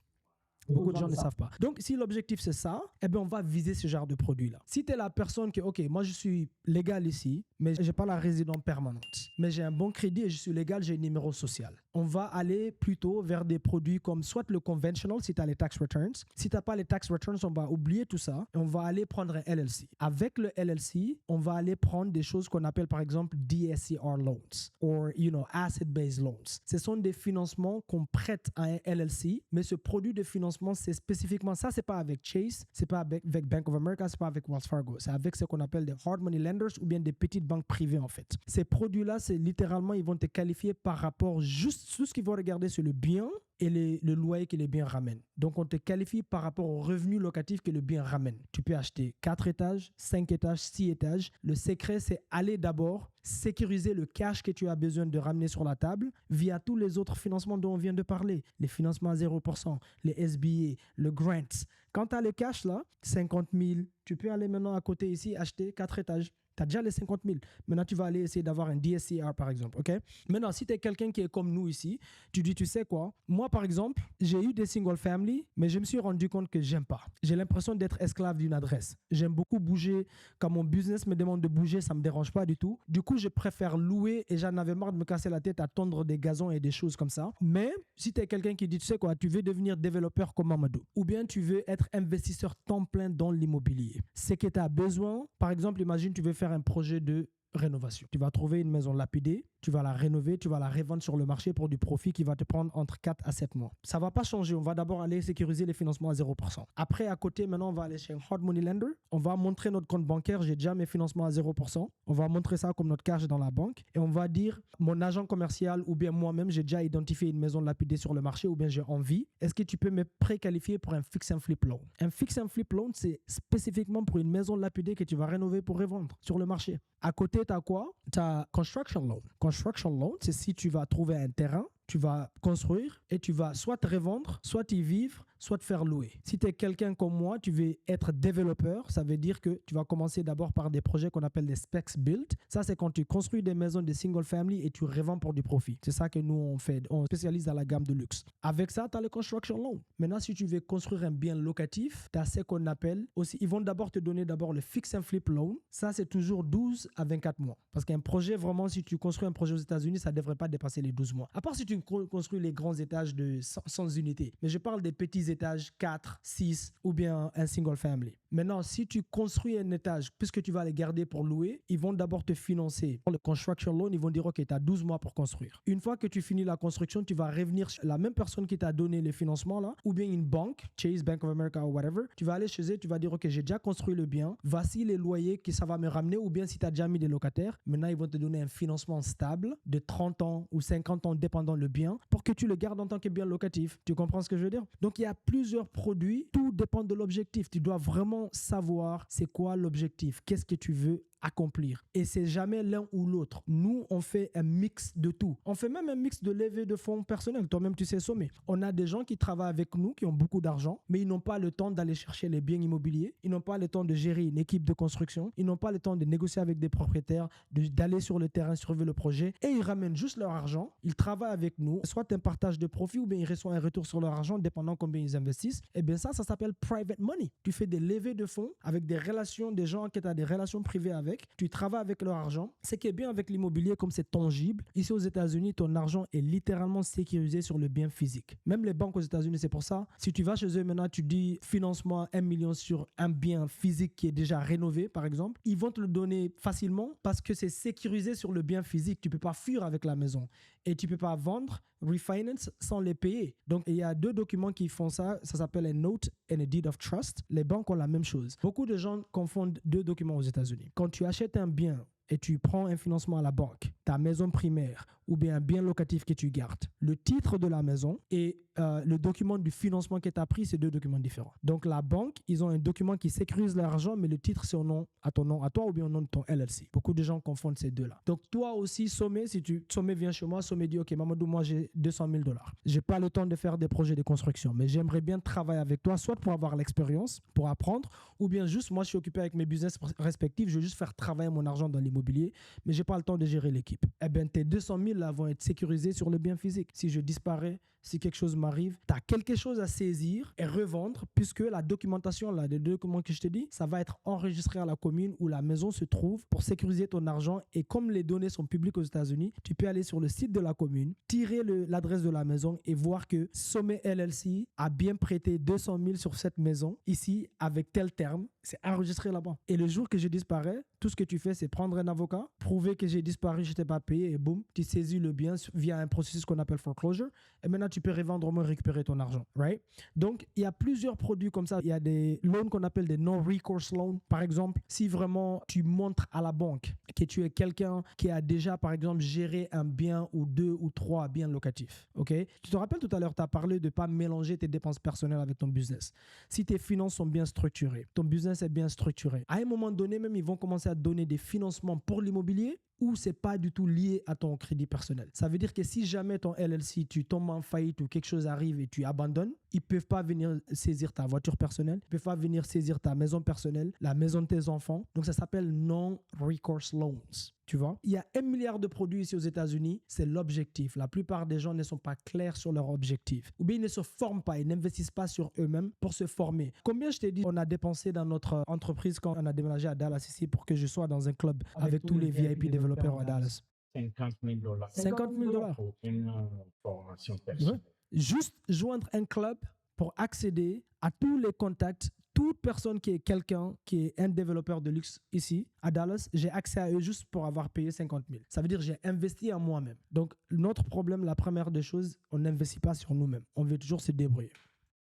Beaucoup de gens ne savent pas. Donc, si l'objectif c'est ça, eh bien, on va viser ce genre de produit-là. Si tu es la personne qui, OK, moi je suis légal ici, mais je n'ai pas la résidence permanente, mais j'ai un bon crédit et je suis légal, j'ai un numéro social. On va aller plutôt vers des produits comme soit le conventional, si tu as les tax returns. Si tu n'as pas les tax returns, on va oublier tout ça et on va aller prendre un LLC. Avec le LLC, on va aller prendre des choses qu'on appelle par exemple DSCR loans or, asset-based loans. Ce sont des financements qu'on prête à un LLC, mais ce produit de financement, c'est spécifiquement ça, c'est pas avec Chase, c'est pas avec Bank of America, c'est pas avec Wells Fargo, c'est avec ce qu'on appelle des hard money lenders ou bien des petites banques privées en fait. Ces produits-là, c'est littéralement, ils vont te qualifier par rapport juste, tout ce qu'ils vont regarder, c'est le bien et le loyer que le bien ramène. Donc, on te qualifie par rapport au revenu locatif que le bien ramène. Tu peux acheter 4 étages, 5 étages, 6 étages. Le secret, c'est aller d'abord sécuriser le cash que tu as besoin de ramener sur la table via tous les autres financements dont on vient de parler. Les financements à 0%, les SBA, le grants. Quand tu as le cash là, 50 000, tu peux aller maintenant à côté ici, acheter 4 étages. Tu as déjà les 50 000. Maintenant, tu vas aller essayer d'avoir un DSCR, par exemple. OK? Maintenant, si tu es quelqu'un qui est comme nous ici, tu dis, tu sais quoi? Moi, par exemple, j'ai eu des single family, mais je me suis rendu compte que j'aime pas. J'ai l'impression d'être esclave d'une adresse. J'aime beaucoup bouger. Quand mon business me demande de bouger, ça ne me dérange pas du tout. Du coup, je préfère louer et j'en avais marre de me casser la tête à tondre des gazons et des choses comme ça. Mais si tu es quelqu'un qui dit, tu sais quoi, tu veux devenir développeur comme Mamadou, ou bien tu veux être investisseur temps plein dans l'immobilier, c'est que tu as besoin, par exemple, imagine tu veux faire un projet de rénovation. Tu vas trouver une maison lapidée, tu vas la rénover, tu vas la revendre sur le marché pour du profit qui va te prendre entre 4 à 7 mois. Ça ne va pas changer. On va d'abord aller sécuriser les financements à 0%. Après, à côté, maintenant, on va aller chez un hard money lender. On va montrer notre compte bancaire. J'ai déjà mes financements à 0%. On va montrer ça comme notre cash dans la banque. Et on va dire, mon agent commercial ou bien moi-même, j'ai déjà identifié une maison lapidée sur le marché ou bien j'ai envie. Est-ce que tu peux me préqualifier pour un fix and flip loan? Un fix and flip loan, c'est spécifiquement pour une maison lapidée que tu vas rénover pour revendre sur le marché. À côté, tu as quoi? Tu as construction loan. Construction loan, c'est si tu vas trouver un terrain, tu vas construire et tu vas soit te revendre, soit y vivre, soit te faire louer. Si tu es quelqu'un comme moi, tu veux être développeur, ça veut dire que tu vas commencer d'abord par des projets qu'on appelle des specs build. Ça, c'est quand tu construis des maisons de single family et tu revends pour du profit. C'est ça que nous, on fait. On spécialise dans la gamme de luxe. Avec ça, tu as le construction loan. Maintenant, si tu veux construire un bien locatif, tu as ce qu'on appelle aussi, ils vont d'abord te donner d'abord le fix and flip loan. Ça, c'est toujours 12 à 24 mois. Parce qu'un projet, vraiment, si tu construis un projet aux États-Unis, ça ne devrait pas dépasser les 12 mois. À part si tu construis les grands étages de 100 unités. Mais je parle des petits étages 4, 6 ou bien un single family. Maintenant, si tu construis un étage, puisque tu vas les garder pour louer, ils vont d'abord te financer. Pour le construction loan, ils vont dire, OK, tu as 12 mois pour construire. Une fois que tu finis la construction, tu vas revenir chez la même personne qui t'a donné les financements là, ou bien une banque, Chase, Bank of America ou whatever. Tu vas aller chez eux, tu vas dire, OK, j'ai déjà construit le bien. Voici les loyers que ça va me ramener, ou bien si tu as déjà mis des locataires, maintenant, ils vont te donner un financement stable de 30 ans ou 50 ans, dépendant le bien, pour que tu le gardes en tant que bien locatif. Tu comprends ce que je veux dire? Donc, il y a plusieurs produits. Tout dépend de l'objectif. Tu dois vraiment savoir c'est quoi l'objectif. Qu'est-ce que tu veux accomplir. Et c'est jamais l'un ou l'autre. Nous, on fait un mix de tout. On fait même un mix de levée de fonds personnels. Toi-même, tu sais sommer. On a des gens qui travaillent avec nous, qui ont beaucoup d'argent, mais ils n'ont pas le temps d'aller chercher les biens immobiliers. Ils n'ont pas le temps de gérer une équipe de construction. Ils n'ont pas le temps de négocier avec des propriétaires, d'aller sur le terrain, surveiller le projet. Et ils ramènent juste leur argent. Ils travaillent avec nous. Soit un partage de profit ou bien ils reçoivent un retour sur leur argent, dépendant combien ils investissent. Et bien ça s'appelle private money. Tu fais des levées de fonds avec des relations, des gens qui ont des relations privées avec. Tu travailles avec leur argent. Ce qui est bien avec l'immobilier, comme c'est tangible, ici aux États-Unis, ton argent est littéralement sécurisé sur le bien physique. Même les banques aux États-Unis, c'est pour ça. Si tu vas chez eux maintenant, tu dis financement 1 million sur un bien physique qui est déjà rénové, par exemple, ils vont te le donner facilement parce que c'est sécurisé sur le bien physique. Tu ne peux pas fuir avec la maison et tu ne peux pas vendre, refinance sans les payer. Donc, il y a 2 documents qui font ça. Ça s'appelle un note and a deed of trust. Les banques ont la même chose. Beaucoup de gens confondent 2 documents aux États-Unis. Quand tu achètes un bien et tu prends un financement à la banque, ta maison primaire ou bien un bien locatif que tu gardes, le titre de la maison et le document du financement que tu as pris, c'est 2 documents différents. Donc, la banque, ils ont un document qui sécurise l'argent, mais le titre, c'est au nom, à ton nom, à toi ou bien au nom de ton LLC. Beaucoup de gens confondent ces 2-là. Donc, toi aussi, Sommé, si Sommé vient chez moi, Sommé dit, OK, Mamadou, moi, j'ai 200 000 $. J'ai pas le temps de faire des projets de construction, mais j'aimerais bien travailler avec toi, soit pour avoir l'expérience, pour apprendre, ou bien juste, moi, je suis occupé avec mes business respectifs, je veux juste faire travailler mon argent dans l'immobilier, mais j'ai pas le temps de gérer l'équipe. Eh bien, tes 200 000 là vont être sécurisés sur le bien physique. Si je disparais, si quelque chose m'arrive, tu as quelque chose à saisir et revendre, puisque la documentation, là, des 2 documents que je te dis, ça va être enregistré à la commune où la maison se trouve pour sécuriser ton argent. Et comme les données sont publiques aux États-Unis, tu peux aller sur le site de la commune, tirer l'adresse de la maison et voir que Sommet LLC a bien prêté 200 000 sur cette maison, ici, avec tel terme. C'est enregistré là-bas. Et le jour que je disparais, tout ce que tu fais, c'est prendre un avocat, prouver que j'ai disparu, je ne t'ai pas payé, et boum, tu saisis le bien via un processus qu'on appelle foreclosure. Et maintenant, tu peux revendre au moins récupérer ton argent. Right? Donc, il y a plusieurs produits comme ça. Il y a des loans qu'on appelle des non-recourse loans. Par exemple, si vraiment tu montres à la banque que tu es quelqu'un qui a déjà, par exemple, géré un bien ou 2 ou 3 biens locatifs. Okay? Tu te rappelles tout à l'heure, tu as parlé de ne pas mélanger tes dépenses personnelles avec ton business. Si tes finances sont bien structurées, ton business est bien structuré, à un moment donné, même, ils vont commencer à te donner des financements pour l'immobilier où c'est pas du tout lié à ton crédit personnel. Ça veut dire que si jamais ton LLC, tu tombes en faillite ou quelque chose arrive et tu abandonnes, ils peuvent pas venir saisir ta voiture personnelle, ils peuvent pas venir saisir ta maison personnelle, la maison de tes enfants. Donc ça s'appelle non-recourse loans. Tu vois, il y a 1 milliard de produits ici aux États-Unis, c'est l'objectif. La plupart des gens ne sont pas clairs sur leur objectif. Ou bien ils ne se forment pas, ils n'investissent pas sur eux-mêmes pour se former. Combien je t'ai dit, on a dépensé dans notre entreprise quand on a déménagé à Dallas ici pour que je sois dans un club avec tous les VIP développeurs à Dallas? $50,000. 50 000 dollars. Pour une formation personnelle. Ouais. Juste joindre un club pour accéder à tous les contacts. Toute personne qui est quelqu'un, qui est un développeur de luxe ici, à Dallas, j'ai accès à eux juste pour avoir payé 50 000. Ça veut dire que j'ai investi en moi-même. Donc, notre problème, la première des choses, on n'investit pas sur nous-mêmes. On veut toujours se débrouiller.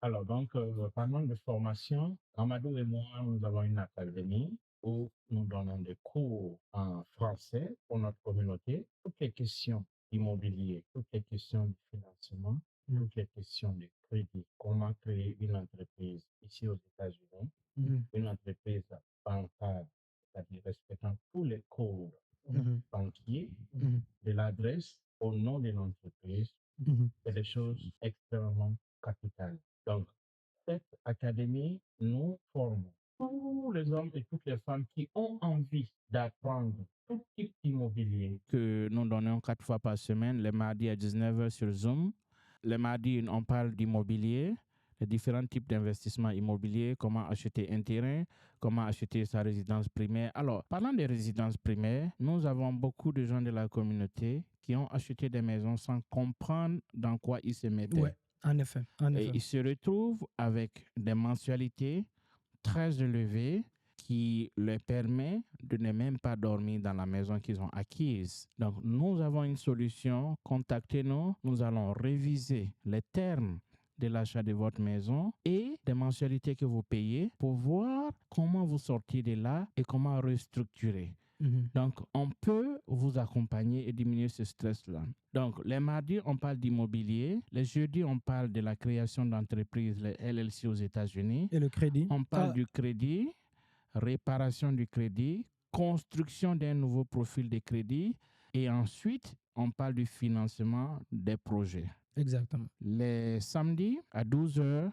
Alors, donc, parlant de formation, Amadou et moi, nous avons une académie où nous donnons des cours en français pour notre communauté. Toutes les questions immobilières, toutes les questions de financement, toutes les questions de crédit, comment créer une entreprise ici aux États-Unis, une entreprise bancaire, c'est-à-dire respectant tous les codes banquiers, de l'adresse au nom de l'entreprise, c'est des choses extrêmement capitales. Donc, cette académie nous forme tous les hommes et toutes les femmes qui ont envie d'apprendre tout type d'immobilier. Que nous donnons 4 fois par semaine, les mardis à 19h sur Zoom. Les mardis, on parle d'immobilier, les différents types d'investissements immobiliers, comment acheter un terrain, comment acheter sa résidence primaire. Alors, parlant des résidences primaires, nous avons beaucoup de gens de la communauté qui ont acheté des maisons sans comprendre dans quoi ils se mettaient. Ouais, en effet. Et ils se retrouvent avec des mensualités très élevées qui leur permet de ne même pas dormir dans la maison qu'ils ont acquise. Donc, nous avons une solution. Contactez-nous. Nous allons réviser les termes de l'achat de votre maison et des mensualités que vous payez pour voir comment vous sortir de là et comment restructurer. Donc, on peut vous accompagner et diminuer ce stress-là. Donc, les mardis, on parle d'immobilier. Les jeudis, on parle de la création d'entreprises, les LLC aux États-Unis. Et le crédit. On parle du crédit, réparation du crédit, construction d'un nouveau profil de crédit. Et ensuite, on parle du financement des projets. Exactement. Les samedis, à 12h,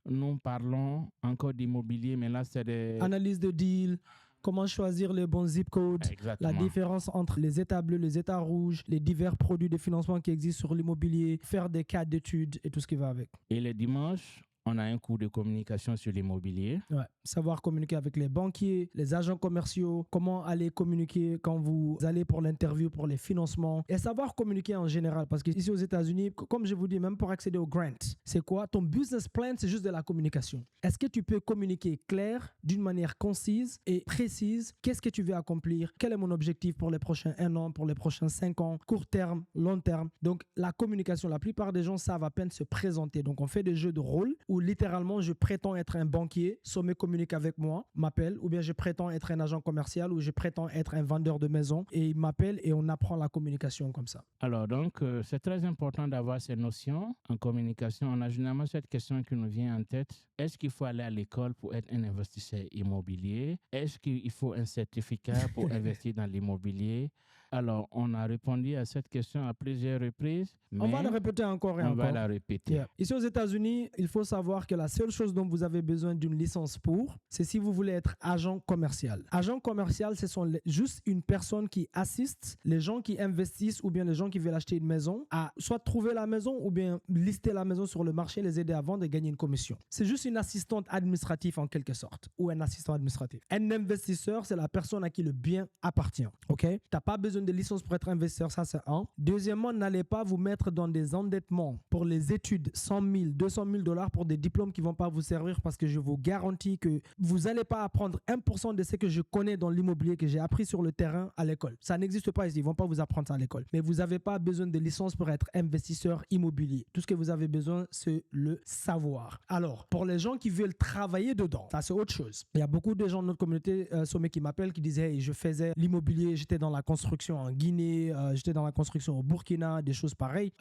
nous parlons encore d'immobilier, mais là, c'est des... Analyse de deal. Comment choisir les bons zip codes, Exactement. la différence entre les états bleus, les états rouges, les divers produits de financement qui existent sur l'immobilier, faire des cas d'études et tout ce qui va avec. Et les dimanches, on a un cours de communication sur l'immobilier. Ouais. Savoir communiquer avec les banquiers, les agents commerciaux, comment aller communiquer quand vous allez pour l'interview, pour les financements, et savoir communiquer en général. Parce qu'ici aux États-Unis, comme je vous dis, même pour accéder au grant, c'est quoi? Ton business plan, c'est juste de la communication. Est-ce que tu peux communiquer clair, d'une manière concise et précise? Qu'est-ce que tu veux accomplir? Quel est mon objectif pour les prochains 1 an, pour les prochains 5 ans, court terme, long terme? Donc, la communication, la plupart des gens savent à peine se présenter. Donc, on fait des jeux de rôle où littéralement, je prétends être un banquier, Sommet communique avec moi, m'appelle, ou bien je prétends être un agent commercial, ou je prétends être un vendeur de maison, et il m'appelle et on apprend la communication comme ça. Alors, donc, c'est très important d'avoir ces notions en communication. On a généralement cette question qui nous vient en tête. Est-ce qu'il faut aller à l'école pour être un investisseur immobilier? Est-ce qu'il faut un certificat pour investir dans l'immobilier? Alors, on a répondu à cette question à plusieurs reprises. Mais on va la répéter encore et encore. On va la répéter. Yeah. Ici aux États-Unis, il faut savoir que la seule chose dont vous avez besoin d'une licence pour, c'est si vous voulez être agent commercial. Agent commercial, ce sont juste une personne qui assiste les gens qui investissent ou bien les gens qui veulent acheter une maison à soit trouver la maison ou bien lister la maison sur le marché, les aider à vendre et gagner une commission. C'est juste une assistante administrative en quelque sorte ou un assistant administratif. Un investisseur, c'est la personne à qui le bien appartient. OK? Tu n'as pas besoin de licence pour être investisseur, ça c'est un. Deuxièmement, n'allez pas vous mettre dans des endettements pour les études, 100 000, 200 000 dollars pour des diplômes qui ne vont pas vous servir parce que je vous garantis que vous n'allez pas apprendre 1% de ce que je connais dans l'immobilier que j'ai appris sur le terrain à l'école. Ça n'existe pas ici, ils ne vont pas vous apprendre ça à l'école. Mais vous n'avez pas besoin de licence pour être investisseur immobilier. Tout ce que vous avez besoin, c'est le savoir. Alors, pour les gens qui veulent travailler dedans, ça c'est autre chose. Il y a beaucoup de gens de notre communauté Sommet qui m'appellent, qui disaient hey, je faisais l'immobilier, j'étais dans la construction construction en Guinée, j'étais dans la construction au Burkina, des choses pareilles.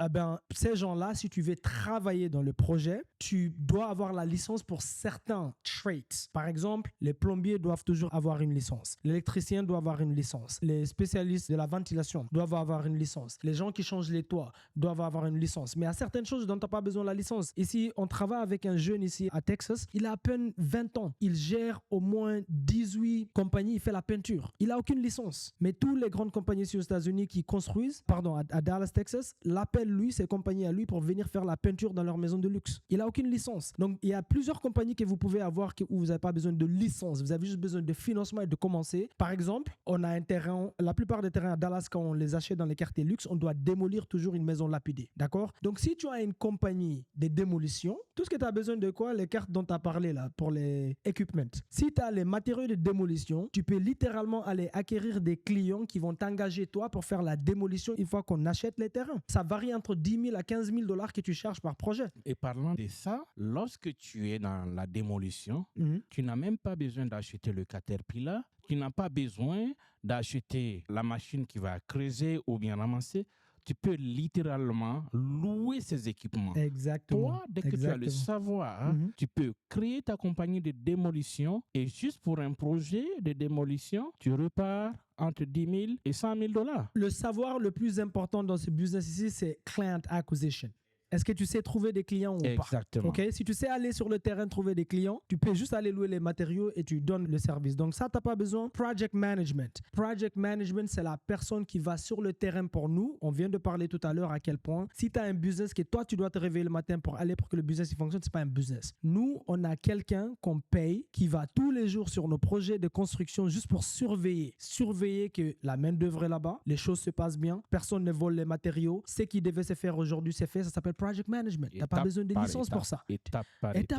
Ces gens-là, si tu veux travailler dans le projet, tu dois avoir la licence pour certains traits. Par exemple, les plombiers doivent toujours avoir une licence. L'électricien doit avoir une licence. Les spécialistes de la ventilation doivent avoir une licence. Les gens qui changent les toits doivent avoir une licence. Mais il y a certaines choses dont tu n'as pas besoin de la licence. Ici, on travaille avec un jeune ici à Texas. Il a à peine 20 ans. Il gère au moins 18 compagnies. Il fait la peinture. Il n'a aucune licence. Mais toutes les grandes compagnies ici aux États-Unis qui construisent, à Dallas, Texas, l'appellent lui, ses compagnies à lui pour venir faire la peinture dans leur maison de luxe. Il n'a aucune licence. Donc, il y a plusieurs compagnies que vous pouvez avoir où vous n'avez pas besoin de licence. Vous avez juste besoin de financement et de commencer. Par exemple, on a un terrain, la plupart des terrains à Dallas, quand on les achète dans les quartiers luxe, on doit démolir toujours une maison lapidée. D'accord? Donc, si tu as une compagnie de démolition, tout ce que tu as besoin de quoi? Les cartes dont tu as parlé là, pour les equipments. Si tu as les matériaux de démolition, tu peux littéralement aller acquérir des clients qui vont t'engager toi pour faire la démolition une fois qu'on achète les terrains. Ça varie entre 10 000 à 15 000 $ que tu charges par projet. Et parlant de ça, lorsque tu es dans la démolition, tu n'as même pas besoin d'acheter le Caterpillar, tu n'as pas besoin d'acheter la machine qui va creuser ou bien ramasser. Tu peux littéralement louer ces équipements. Exactement. Toi, dès que tu as le savoir, tu peux créer ta compagnie de démolition et juste pour un projet de démolition, tu repars entre 10 000 et 100 000 $. Le savoir le plus important dans ce business ici, c'est client acquisition. Est-ce que tu sais trouver des clients ou pas? Exactement. Okay? Si tu sais aller sur le terrain trouver des clients, tu peux juste aller louer les matériaux et tu donnes le service. Donc ça, tu n'as pas besoin. Project management. Project management, c'est la personne qui va sur le terrain pour nous. On vient de parler tout à l'heure à quel point, si tu as un business que toi, tu dois te réveiller le matin pour aller pour que le business il fonctionne, ce n'est pas un business. Nous, on a quelqu'un qu'on paye qui va tous les jours sur nos projets de construction juste pour surveiller. Surveiller que la main-d'œuvre est là-bas, les choses se passent bien, personne ne vole les matériaux. Ce qui devait se faire aujourd'hui, c'est fait. Ça s'appelle project management. Tu n'as pas besoin de licence pour ça. Étape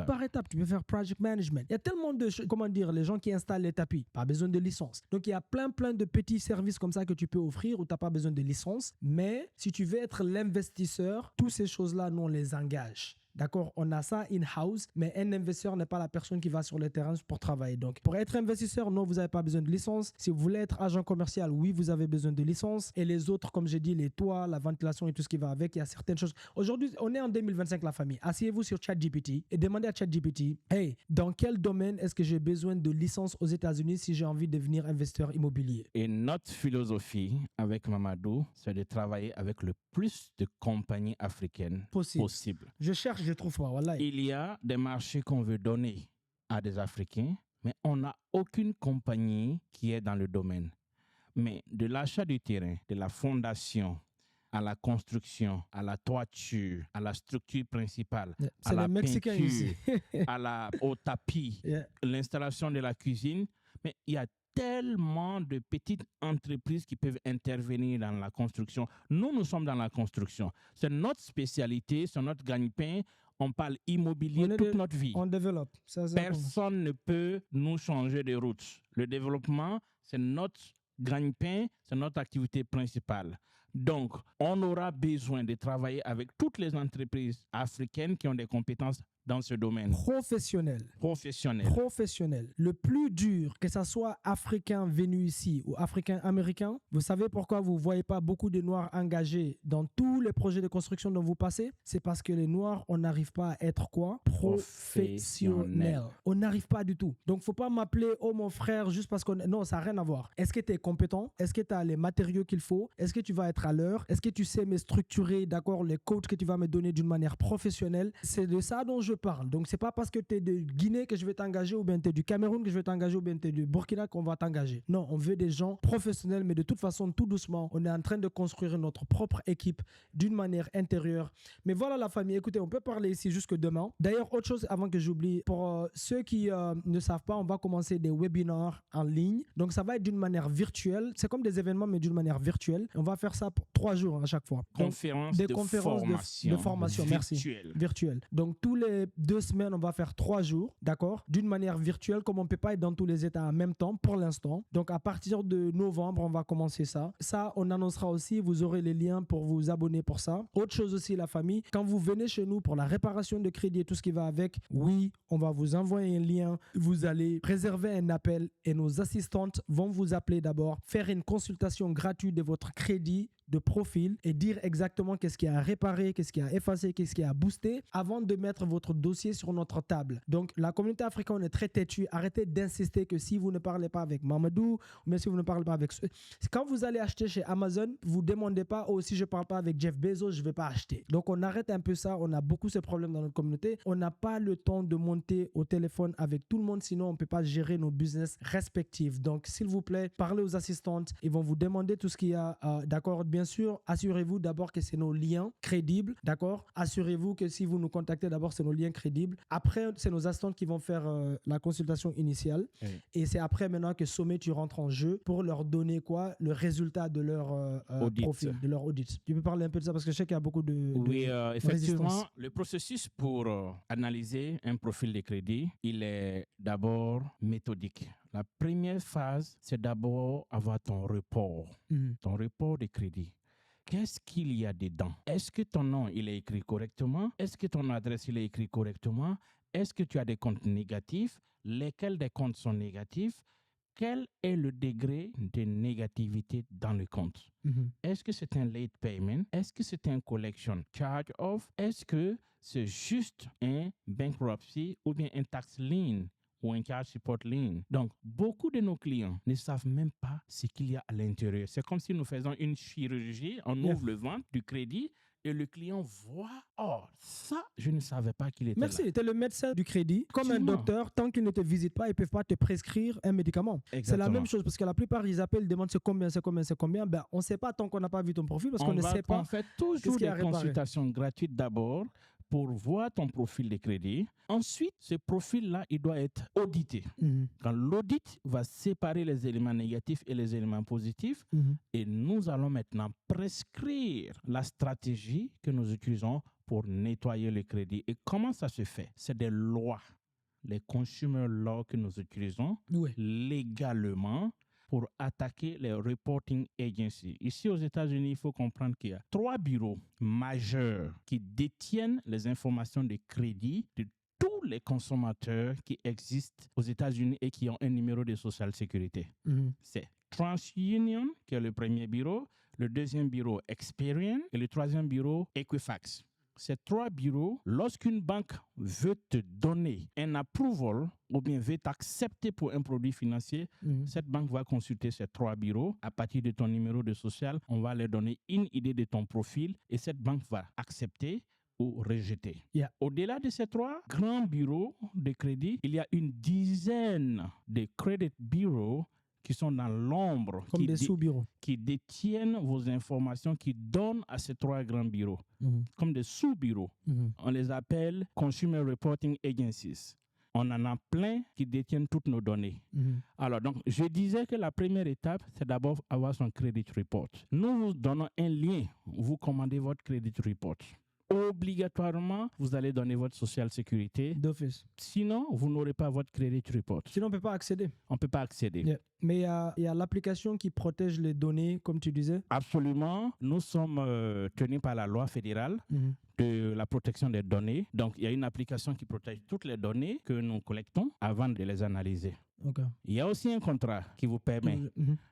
par étape, tu peux faire project management. Il y a tellement de choses, les gens qui installent les tapis, pas besoin de licence. Donc, il y a plein de petits services comme ça que tu peux offrir où tu n'as pas besoin de licence. Mais si tu veux être l'investisseur, toutes ces choses-là, nous, on les engage. D'accord, on a ça in-house, mais un investisseur n'est pas la personne qui va sur le terrain pour travailler. Donc, pour être investisseur, non, vous n'avez pas besoin de licence. Si vous voulez être agent commercial, oui, vous avez besoin de licence. Et les autres, comme j'ai dit, les toits, la ventilation et tout ce qui va avec, il y a certaines choses. Aujourd'hui, on est en 2025, la famille. Asseyez-vous sur ChatGPT et demandez à ChatGPT, hey, dans quel domaine est-ce que j'ai besoin de licence aux États-Unis si j'ai envie de devenir investisseur immobilier? Et notre philosophie avec Mamadou, c'est de travailler avec le plus de compagnies africaines possible. Je cherche, je trouve pas. Voilà. Il y a des marchés qu'on veut donner à des Africains, mais on n'a aucune compagnie qui est dans le domaine. Mais de l'achat du terrain, de la fondation, à la construction, à la toiture, à la structure principale, à la peinture, au tapis, l'installation de la cuisine, mais il y a tellement de petites entreprises qui peuvent intervenir dans la construction. Nous sommes dans la construction. C'est notre spécialité, c'est notre gagne-pain. On parle immobilier toute notre vie. On développe. Personne ne peut nous changer de route. Le développement, c'est notre gagne-pain, c'est notre activité principale. Donc, on aura besoin de travailler avec toutes les entreprises africaines qui ont des compétences dans ce domaine. Professionnel. Le plus dur, que ce soit africain venu ici ou africain américain, vous savez pourquoi vous ne voyez pas beaucoup de Noirs engagés dans tous les projets de construction dont vous passez? C'est parce que les Noirs, on n'arrive pas à être quoi? Professionnel. On n'arrive pas du tout. Donc, il ne faut pas m'appeler, oh mon frère, juste parce qu'on... Non, ça n'a rien à voir. Est-ce que tu es compétent? Est-ce que tu as les matériaux qu'il faut? Est-ce que tu vas être à l'heure? Est-ce que tu sais me structurer, d'accord, les codes que tu vas me donner d'une manière professionnelle? C'est de ça dont je parle. Donc, c'est pas parce que tu es de Guinée que je vais t'engager ou bien tu es du Cameroun que je vais t'engager ou bien tu es du Burkina qu'on va t'engager. Non, on veut des gens professionnels, mais de toute façon, tout doucement, on est en train de construire notre propre équipe d'une manière intérieure. Mais voilà la famille, écoutez, on peut parler ici jusque demain. D'ailleurs, autre chose avant que j'oublie, pour ceux qui ne savent pas, on va commencer des webinars en ligne. Donc, ça va être d'une manière virtuelle. C'est comme des événements, mais d'une manière virtuelle. On va faire ça pour 3 jours à chaque fois. Conférences de formation. Merci. Virtuelles. Donc, tous les les 2 semaines, on va faire 3 jours, d'accord? D'une manière virtuelle, comme on ne peut pas être dans tous les États en même temps pour l'instant. Donc, à partir de novembre, on va commencer ça. Ça, on annoncera aussi. Vous aurez les liens pour vous abonner pour ça. Autre chose aussi, la famille, quand vous venez chez nous pour la réparation de crédit et tout ce qui va avec, oui, on va vous envoyer un lien. Vous allez réserver un appel et nos assistantes vont vous appeler d'abord, faire une consultation gratuite de votre crédit, de profil et dire exactement qu'est-ce qui a réparé, qu'est-ce qui a effacé, qu'est-ce qui a boosté avant de mettre votre dossier sur notre table. Donc, la communauté africaine est très têtue. Arrêtez d'insister que si vous ne parlez pas avec Mamadou, ou même si vous ne parlez pas avec... Quand vous allez acheter chez Amazon, vous ne demandez pas « Oh, si je ne parle pas avec Jeff Bezos, je ne vais pas acheter. » Donc, on arrête un peu ça. On a beaucoup ce problème dans notre communauté. On n'a pas le temps de monter au téléphone avec tout le monde, sinon on ne peut pas gérer nos business respectifs. Donc, s'il vous plaît, parlez aux assistantes. Ils vont vous demander tout ce qu'il y a. D'accord? Bien sûr, assurez-vous d'abord que c'est nos liens crédibles. D'accord? Assurez-vous que si vous nous contactez, d'abord, c'est nos liens crédibles. Après, c'est nos assistantes qui vont faire la consultation initiale. Oui. Et c'est après maintenant que Sommet, tu rentres en jeu pour leur donner quoi? Le résultat de leur profil, de leur audit. Tu peux parler un peu de ça parce que je sais qu'il y a beaucoup de Oui, effectivement, résistance. Le processus pour analyser un profil de crédit, il est d'abord méthodique. La première phase, c'est d'abord avoir ton report de crédit. Qu'est-ce qu'il y a dedans? Est-ce que ton nom il est écrit correctement? Est-ce que ton adresse il est écrit correctement? Est-ce que tu as des comptes négatifs? Lesquels des comptes sont négatifs? Quel est le degré de négativité dans le compte? Est-ce que c'est un late payment? Est-ce que c'est un collection charge-off? Est-ce que c'est juste un bankruptcy ou bien un tax lien ou un cash support lien? Donc, beaucoup de nos clients ne savent même pas ce qu'il y a à l'intérieur. C'est comme si nous faisons une chirurgie, on ouvre le ventre du crédit et le client voit, oh, ça, je ne savais pas qu'il était là. Merci, tu es le médecin du crédit. Comme un docteur, tant qu'ils ne te visitent pas, ils ne peuvent pas te prescrire un médicament. Exactement. C'est la même chose parce que la plupart, ils appellent, ils demandent c'est combien. Ben, on ne sait pas tant qu'on n'a pas vu ton profil parce qu'on ne sait pas. On fait toujours des consultations gratuites d'abord pour voir ton profil de crédit. Ensuite, ce profil-là, il doit être audité. Quand l'audit va séparer les éléments négatifs et les éléments positifs, et nous allons maintenant prescrire la stratégie que nous utilisons pour nettoyer le crédit. Et comment ça se fait? C'est des lois, les consumer laws que nous utilisons légalement pour attaquer les reporting agencies. Ici aux États-Unis, il faut comprendre qu'il y a 3 bureaux majeurs qui détiennent les informations de crédit de tous les consommateurs qui existent aux États-Unis et qui ont un numéro de Social Security. C'est TransUnion, qui est le premier bureau, le deuxième bureau Experian et le troisième bureau Equifax. Ces 3 bureaux, lorsqu'une banque veut te donner un approval ou bien veut t'accepter pour un produit financier, cette banque va consulter ces 3 bureaux. À partir de ton numéro de social, on va leur donner une idée de ton profil et cette banque va accepter ou rejeter. Au-delà de ces 3 grands bureaux de crédit, il y a une dizaine de credit bureaux qui sont dans l'ombre, comme des sous-bureaux, qui détiennent vos informations, qui donnent à ces 3 grands bureaux, comme des sous-bureaux. On les appelle Consumer Reporting Agencies. On en a plein qui détiennent toutes nos données. Alors, donc, je disais que la première étape, c'est d'abord avoir son credit report. Nous vous donnons un lien. Vous commandez votre credit report. Obligatoirement, vous allez donner votre social sécurité d'office. Sinon, vous n'aurez pas votre credit report. Sinon, on ne peut pas accéder. On ne peut pas accéder. Mais il y a l'application qui protège les données, comme tu disais. Absolument. Nous sommes tenus par la loi fédérale de la protection des données. Donc, il y a une application qui protège toutes les données que nous collectons avant de les analyser. Il y a aussi un contrat qui vous permet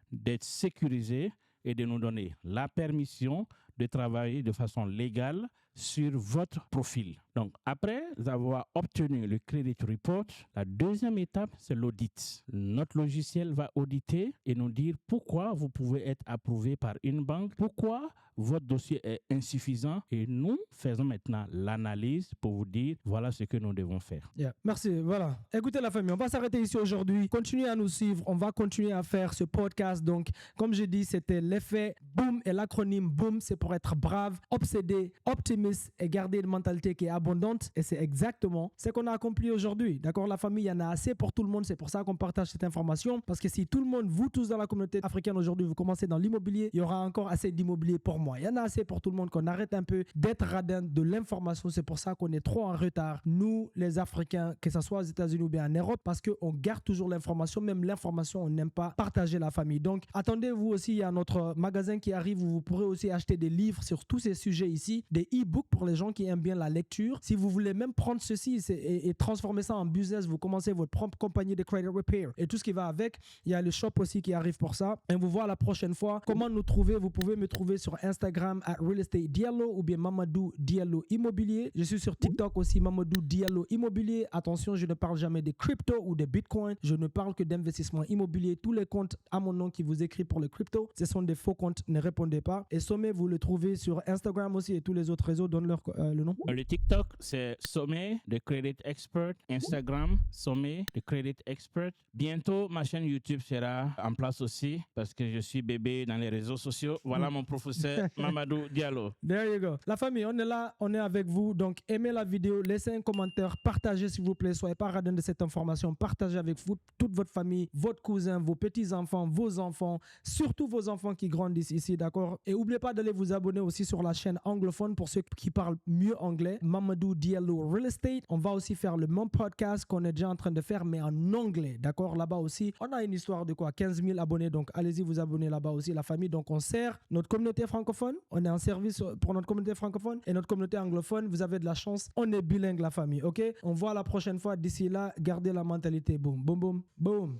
d'être sécurisé et de nous donner la permission de travailler de façon légale sur votre profil. Donc, après avoir obtenu le credit report, la deuxième étape, c'est l'audit. Notre logiciel va auditer et nous dire pourquoi vous pouvez être approuvé par une banque, pourquoi votre dossier est insuffisant et nous faisons maintenant l'analyse pour vous dire voilà ce que nous devons faire. Merci. Voilà. Écoutez la famille, on va s'arrêter ici aujourd'hui. Continuez à nous suivre. On va continuer à faire ce podcast. Donc, comme j'ai dit, c'était l'effet BOOM et l'acronyme BOOM, c'est pour être brave, obsédé, optimiste et garder une mentalité qui est abondante. abondante et c'est exactement ce qu'on a accompli aujourd'hui. D'accord, la famille, il y en a assez pour tout le monde. C'est pour ça qu'on partage cette information parce que si tout le monde, vous tous dans la communauté africaine aujourd'hui, vous commencez dans l'immobilier, il y aura encore assez d'immobilier pour moi. Il y en a assez pour tout le monde, qu'on arrête un peu d'être radin de l'information. C'est pour ça qu'on est trop en retard, nous les Africains, que ce soit aux États-Unis ou bien en Europe, parce qu'on garde toujours l'information. Même l'information, on n'aime pas partager la famille. Donc attendez-vous aussi, il y a notre magasin qui arrive où vous pourrez aussi acheter des livres sur tous ces sujets ici, des e-books pour les gens qui aiment bien la lecture. Si vous voulez même prendre ceci et transformer ça en business, vous commencez votre propre compagnie de credit repair et tout ce qui va avec. Il y a le shop aussi qui arrive pour ça. Et vous voir la prochaine fois. Comment nous trouver? Vous pouvez me trouver sur Instagram @Real Estate Diallo ou bien Mamadou Diallo Immobilier. Je suis sur TikTok aussi, Mamadou Diallo Immobilier. Attention, je ne parle jamais de crypto ou de Bitcoin. Je ne parle que d'investissement immobilier. Tous les comptes à mon nom qui vous écrit pour le crypto, ce sont des faux comptes. Ne répondez pas. Et Sommet, vous le trouvez sur Instagram aussi et tous les autres réseaux. Donne-leur le nom. Le TikTok, c'est Sommet, The Credit Expert. Instagram, Sommet, The Credit Expert. Bientôt, ma chaîne YouTube sera en place aussi parce que je suis bébé dans les réseaux sociaux. Voilà mon professeur Mamadou Diallo. There you go. La famille, on est là, on est avec vous. Donc, aimez la vidéo, laissez un commentaire, partagez s'il vous plaît. Soyez pas radin de cette information. Partagez avec vous, toute votre famille, votre cousin, vos petits-enfants, vos enfants, surtout vos enfants qui grandissent ici, d'accord? Et n'oubliez pas d'aller vous abonner aussi sur la chaîne anglophone pour ceux qui parlent mieux anglais, Mamadou Diallo Real Estate. On va aussi faire le même podcast qu'on est déjà en train de faire, mais en anglais, d'accord? Là-bas aussi, on a une histoire de quoi? 15 000 abonnés, donc allez-y vous abonner là-bas aussi, la famille. Donc, on sert notre communauté francophone. On est en service pour notre communauté francophone et notre communauté anglophone. Vous avez de la chance. On est bilingue, la famille, ok? On voit la prochaine fois. D'ici là, gardez la mentalité. Boum, boum, boum, boum.